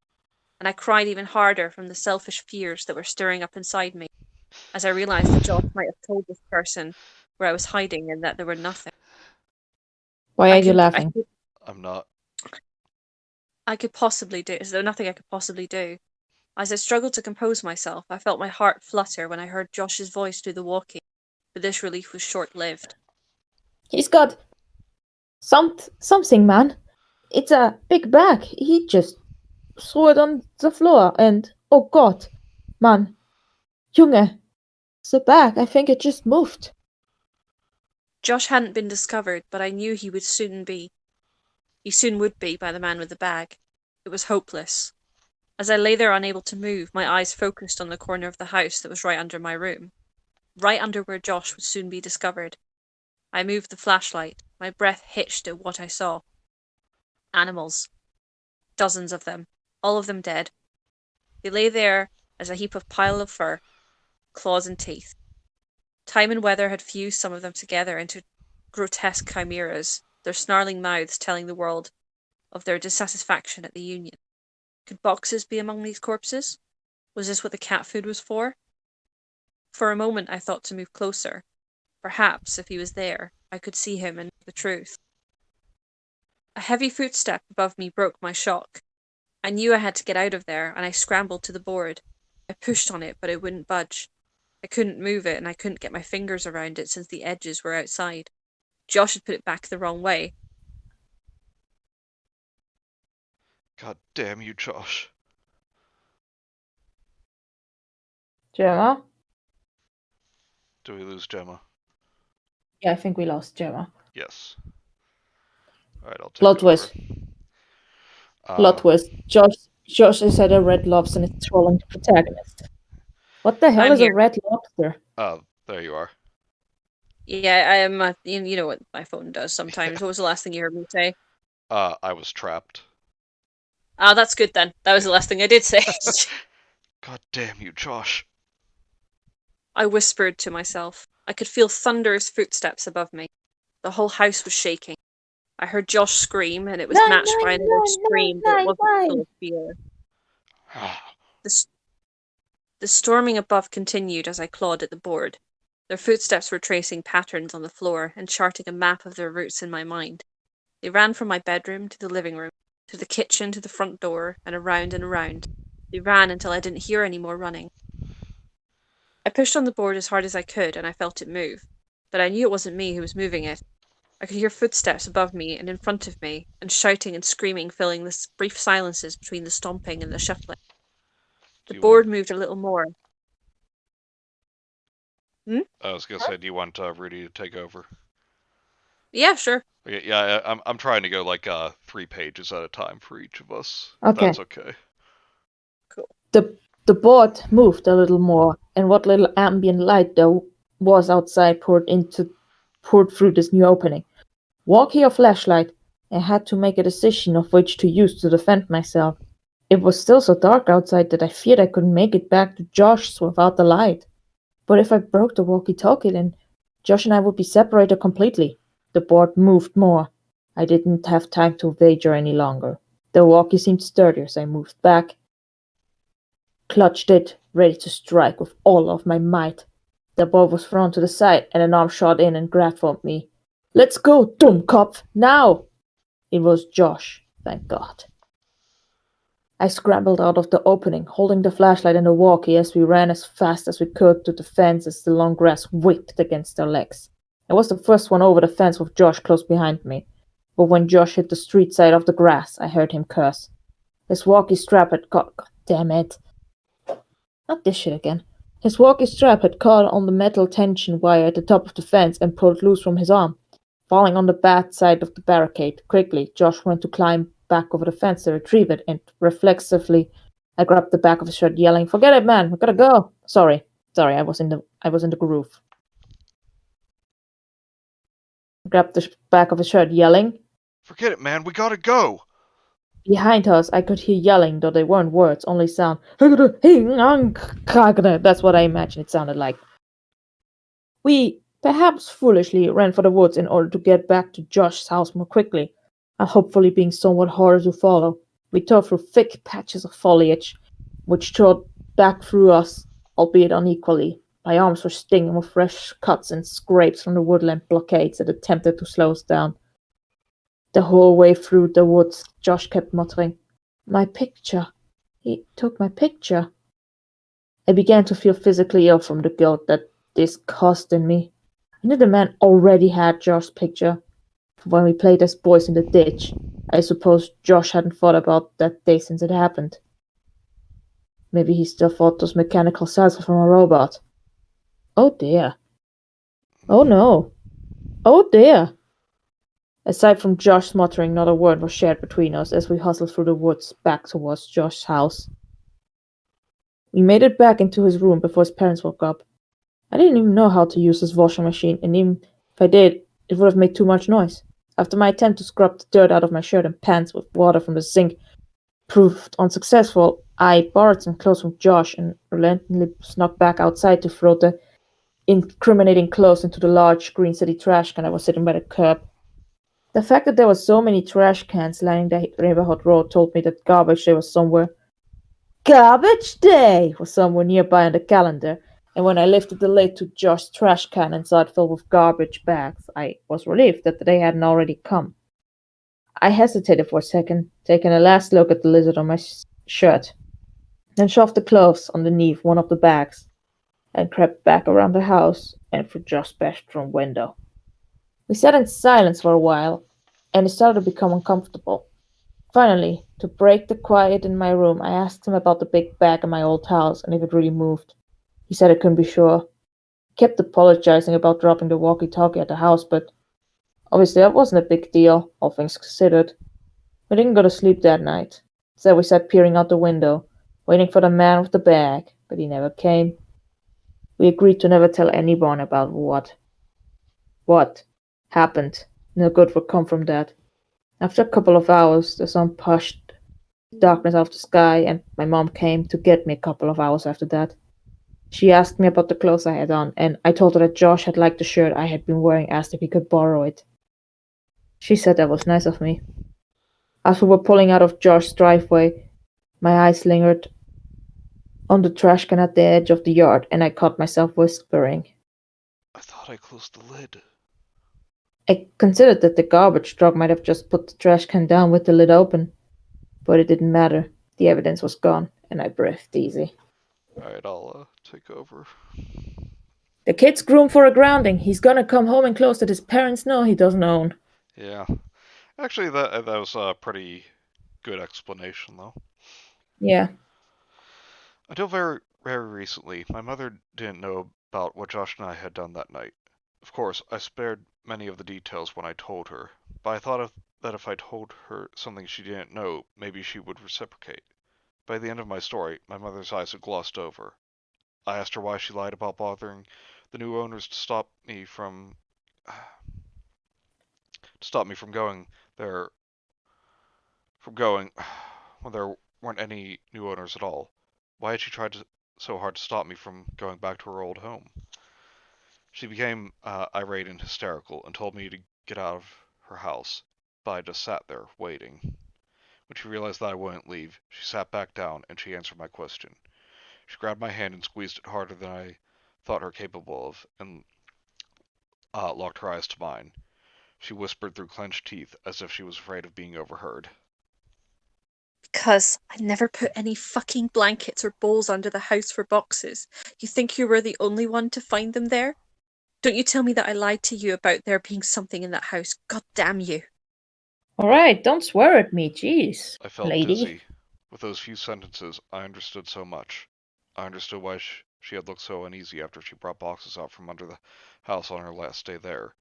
And I cried even harder from the selfish fears that were stirring up inside me, as I realized that Josh might have told this person where I was hiding and that there were nothing. Why are you laughing? I'm not. I could possibly do, as though nothing I could possibly do. As I struggled to compose myself, I felt my heart flutter when I heard Josh's voice through the walkie, but this relief was short-lived. He's got something, man. It's a big bag. He just threw it on the floor and oh God, man, Junge, the bag. I think it just moved. Josh hadn't been discovered, but I knew he would soon be. He soon would be by the man with the bag. It was hopeless. As I lay there unable to move, my eyes focused on the corner of the house that was right under my room, right under where Josh would soon be discovered. I moved the flashlight. My breath hitched at what I saw. Animals. Dozens of them. All of them dead. They lay there as a heap of pile of fur, claws and teeth. Time and weather had fused some of them together into grotesque chimeras, their snarling mouths telling the world of their dissatisfaction at the union. Could boxes be among these corpses? Was this what the cat food was for? For a moment I thought to move closer. Perhaps, if he was there, I could see him and know the truth. A heavy footstep above me broke my shock. I knew I had to get out of there, and I scrambled to the board. I pushed on it, but it wouldn't budge. I couldn't move it, and I couldn't get my fingers around it since the edges were outside. Josh had put it back the wrong way. God damn you, Josh. Gemma? Do we lose Gemma? Yeah, I think we lost Gemma. Yes. Alright, I'll take Plot over. twist. Plot twist. Josh is at a red lobster and is trolling the protagonist. What the hell I'm is here. a red lobster? Oh, there you are. Yeah, I am. You know what my phone does sometimes. What was the last thing you heard me say? I was trapped. Ah, that's good then. That was the last thing I did say. God damn you, Josh. I whispered to myself. I could feel thunderous footsteps above me. The whole house was shaking. I heard Josh scream, and it was matched by another scream that wasn't full of fear. The storming above continued as I clawed at the board. Their footsteps were tracing patterns on the floor and charting a map of their routes in my mind. They ran from my bedroom to the living room, to the kitchen, to the front door, and around and around. They ran until I didn't hear any more running. I pushed on the board as hard as I could, and I felt it move. But I knew it wasn't me who was moving it. I could hear footsteps above me and in front of me, and shouting and screaming filling the brief silences between the stomping and the shuffling. The board moved a little more. I was gonna say, do you want Rudie to take over? Yeah, sure. Okay, yeah, I'm trying to go like 3 pages at a time for each of us. Okay. That's okay. Cool. The board moved a little more, and what little ambient light there was outside poured through this new opening. Walkie or flashlight? I had to make a decision of which to use to defend myself. It was still so dark outside that I feared I couldn't make it back to Josh's without the light. But if I broke the walkie-talkie, then Josh and I would be separated completely. The board moved more. I didn't have time to wager any longer. The walkie seemed sturdier as I moved back, clutched it, ready to strike with all of my might. The board was thrown to the side, and an arm shot in and grabbed for me. "Let's go, Dummkopf, now!" It was Josh, thank God. I scrambled out of the opening, holding the flashlight and the walkie as we ran as fast as we could to the fence as the long grass whipped against our legs. I was the first one over the fence with Josh close behind me, but when Josh hit the street side of the grass, I heard him curse. His walkie strap had caught. God damn it. Not this shit again. His walkie strap had caught on the metal tension wire at the top of the fence and pulled loose from his arm. Falling on the bad side of the barricade, quickly, Josh went to climb back over the fence to retrieve it, and reflexively, I grabbed the back of his shirt, yelling, "Forget it, man! We gotta go!" Sorry, I was in the groove. Grabbed the back of his shirt, yelling. Forget it, man. We gotta go. Behind us, I could hear yelling, though they weren't words, only sound. That's what I imagined it sounded like. We, perhaps foolishly, ran for the woods in order to get back to Josh's house more quickly, and hopefully being somewhat harder to follow. We tore through thick patches of foliage, which tore back through us, albeit unequally. My arms were stinging with fresh cuts and scrapes from the woodland blockades that attempted to slow us down. The whole way through the woods, Josh kept muttering, "My picture. He took my picture." I began to feel physically ill from the guilt that this caused in me. I knew the man already had Josh's picture when we played as boys in the ditch. I suppose Josh hadn't thought about that day since it happened. Maybe he still thought those mechanical cells were from a robot. Oh dear. Oh no. Oh dear. Aside from Josh muttering, not a word was shared between us as we hustled through the woods back towards Josh's house. We made it back into his room before his parents woke up. I didn't even know how to use his washing machine, and even if I did, it would have made too much noise. After my attempt to scrub the dirt out of my shirt and pants with water from the sink proved unsuccessful, I borrowed some clothes from Josh and reluctantly snuck back outside to throw the incriminating clothes into the large Green City trash can that was sitting by the curb. The fact that there were so many trash cans lining the neighborhood road told me that garbage day was somewhere. Garbage day was somewhere nearby on the calendar, and when I lifted the lid to Josh's trash can and saw it filled with garbage bags, I was relieved that the day hadn't already come. I hesitated for a second, taking a last look at the lizard on my shirt, then shoved the clothes underneath one of the bags, and crept back around the house and through Josh's bedroom window. We sat in silence for a while, and it started to become uncomfortable. Finally, to break the quiet in my room, I asked him about the big bag in my old house and if it really moved. He said I couldn't be sure. Kept apologizing about dropping the walkie-talkie at the house, but obviously that wasn't a big deal, all things considered. We didn't go to sleep that night. Instead, we sat peering out the window, waiting for the man with the bag, but he never came. We agreed to never tell anyone about what happened. No good would come from that. After a couple of hours, the sun pushed darkness out of the sky, and my mom came to get me a couple of hours after that. She asked me about the clothes I had on, and I told her that Josh had liked the shirt I had been wearing, asked if he could borrow it. She said that was nice of me. As we were pulling out of Josh's driveway, my eyes lingered on the trash can at the edge of the yard, and I caught myself whispering. I thought I closed the lid. I considered that the garbage truck might have just put the trash can down with the lid open, but it didn't matter. The evidence was gone, and I breathed easy. Alright, I'll take over. The kid's groomed for a grounding. He's gonna come home and clothes that his parents know he doesn't own. Yeah. Actually, that was a pretty good explanation, though. Yeah. Until very, very recently, my mother didn't know about what Josh and I had done that night. Of course, I spared many of the details when I told her, but I thought that if I told her something she didn't know, maybe she would reciprocate. By the end of my story, my mother's eyes had glossed over. I asked her why she lied about bothering the new owners to stop me from going there when there weren't any new owners at all. Why had she tried so hard to stop me from going back to her old home? She became irate and hysterical and told me to get out of her house, but I just sat there, waiting. When she realized that I wouldn't leave, she sat back down and she answered my question. She grabbed my hand and squeezed it harder than I thought her capable of, and locked her eyes to mine. She whispered through clenched teeth as if she was afraid of being overheard. Because I never put any fucking blankets or bowls under the house for boxes. You think you were the only one to find them there? Don't you tell me that I lied to you about there being something in that house. God damn you. Alright, don't swear at me, jeez. I felt lady. dizzy. With those few sentences, I understood so much. I understood why she had looked so uneasy after she brought boxes out from under the house on her last day there.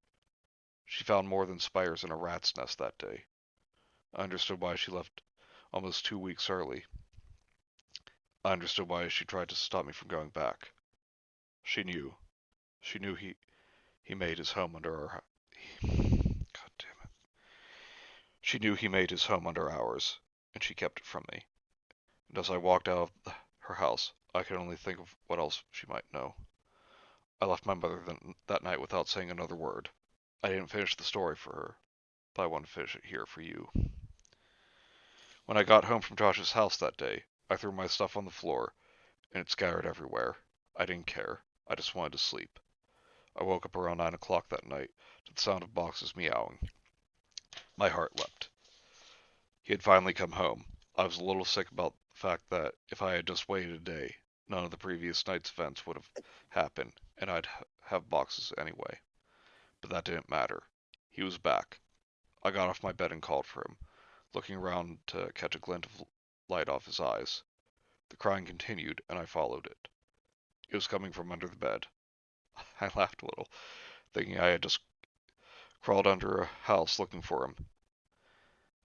She found more than spiders in a rat's nest that day. I understood why she left almost 2 weeks early. I understood why she tried to stop me from going back. She knew. She knew he made his home under our... God damn it. She knew he made his home under ours, and she kept it from me. And as I walked out of her house, I could only think of what else she might know. I left my mother that night without saying another word. I didn't finish the story for her, but I want to finish it here for you. When I got home from Josh's house that day, I threw my stuff on the floor, and it scattered everywhere. I didn't care. I just wanted to sleep. I woke up around 9 o'clock that night to the sound of boxes meowing. My heart leapt. He had finally come home. I was a little sick about the fact that if I had just waited a day, none of the previous night's events would have happened, and I'd have boxes anyway. But that didn't matter. He was back. I got off my bed and called for him, looking around to catch a glint of light off his eyes. The crying continued, and I followed it. It was coming from under the bed. I laughed a little, thinking I had just crawled under a house looking for him,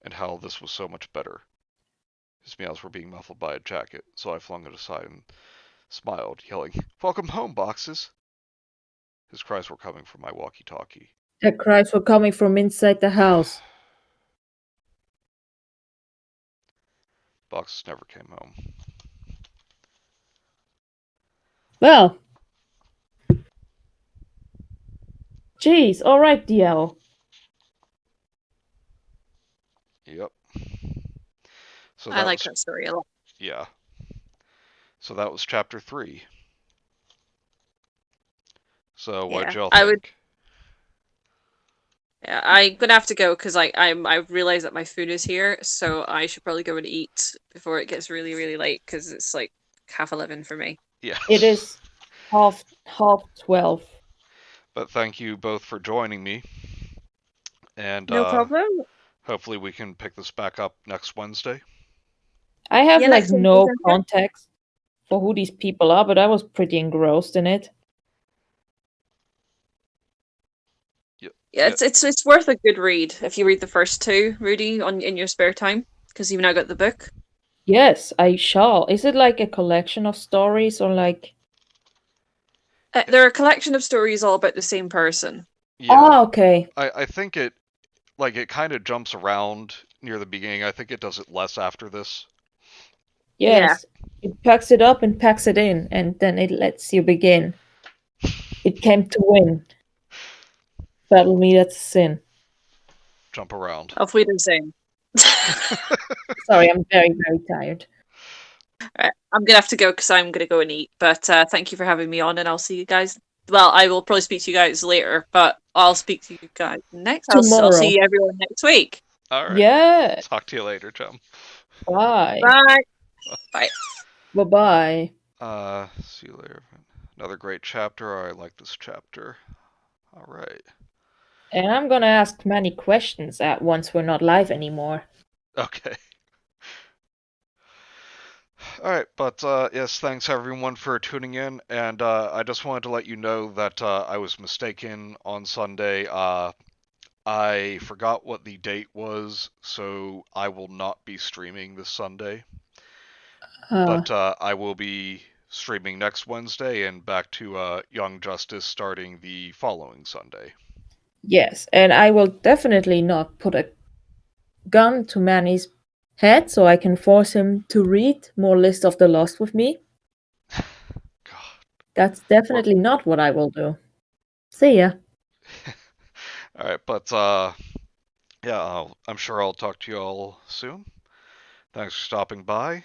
and how this was so much better. His meows were being muffled by a jacket, so I flung it aside and smiled, yelling, "Welcome home, Boxes!" His cries were coming from my walkie-talkie. The cries were coming from inside the house. Boxes never came home. Well. Jeez, alright, DL. Yep. So I like that story a lot. Yeah. So that was chapter 3. So what'd y'all think? Yeah, I'm gonna have to go because I realize that my food is here, so I should probably go and eat before it gets really, really late because it's like 11:30 for me. Yeah. It is half 12. But thank you both for joining me. And no problem. Hopefully we can pick this back up next Wednesday. I have no context for who these people are, but I was pretty engrossed in it. Yeah, it's worth a good read if you read the first two, Rudy, in your spare time, because you've now got the book. Yes, I shall. Is it like a collection of stories or like? They're a collection of stories all about the same person. Yeah. Oh, okay. I think it kind of jumps around near the beginning. I think it does it less after this. Yes. It packs it up and packs it in, and then it lets you begin. It came to win. Battle me, that's a sin. Jump around. Auf Wiedersehen. Sorry, I'm very, very tired. Right, I'm gonna have to go because I'm gonna go and eat. But thank you for having me on, and I'll see you guys. Well, I will probably speak to you guys later, but I'll speak to you guys next. I'll Tomorrow. see everyone next week. All right. Yeah. Talk to you later, chum. Bye. Bye. Bye. Bye-bye. See you later. Another great chapter. I like this chapter. All right. And I'm gonna ask many questions at once we're not live anymore. Okay. All right, but yes, thanks everyone for tuning in, and I just wanted to let you know that I was mistaken on Sunday. I forgot what the date was, so I will not be streaming this Sunday. But I will be streaming next Wednesday and back to Young Justice starting the following Sunday. Yes, and I will definitely not put a gun to Manny's head so I can force him to read more List of the Lost with me. God. That's definitely not what I will do. See ya. All right, but yeah, I'm sure I'll talk to you all soon. Thanks for stopping by,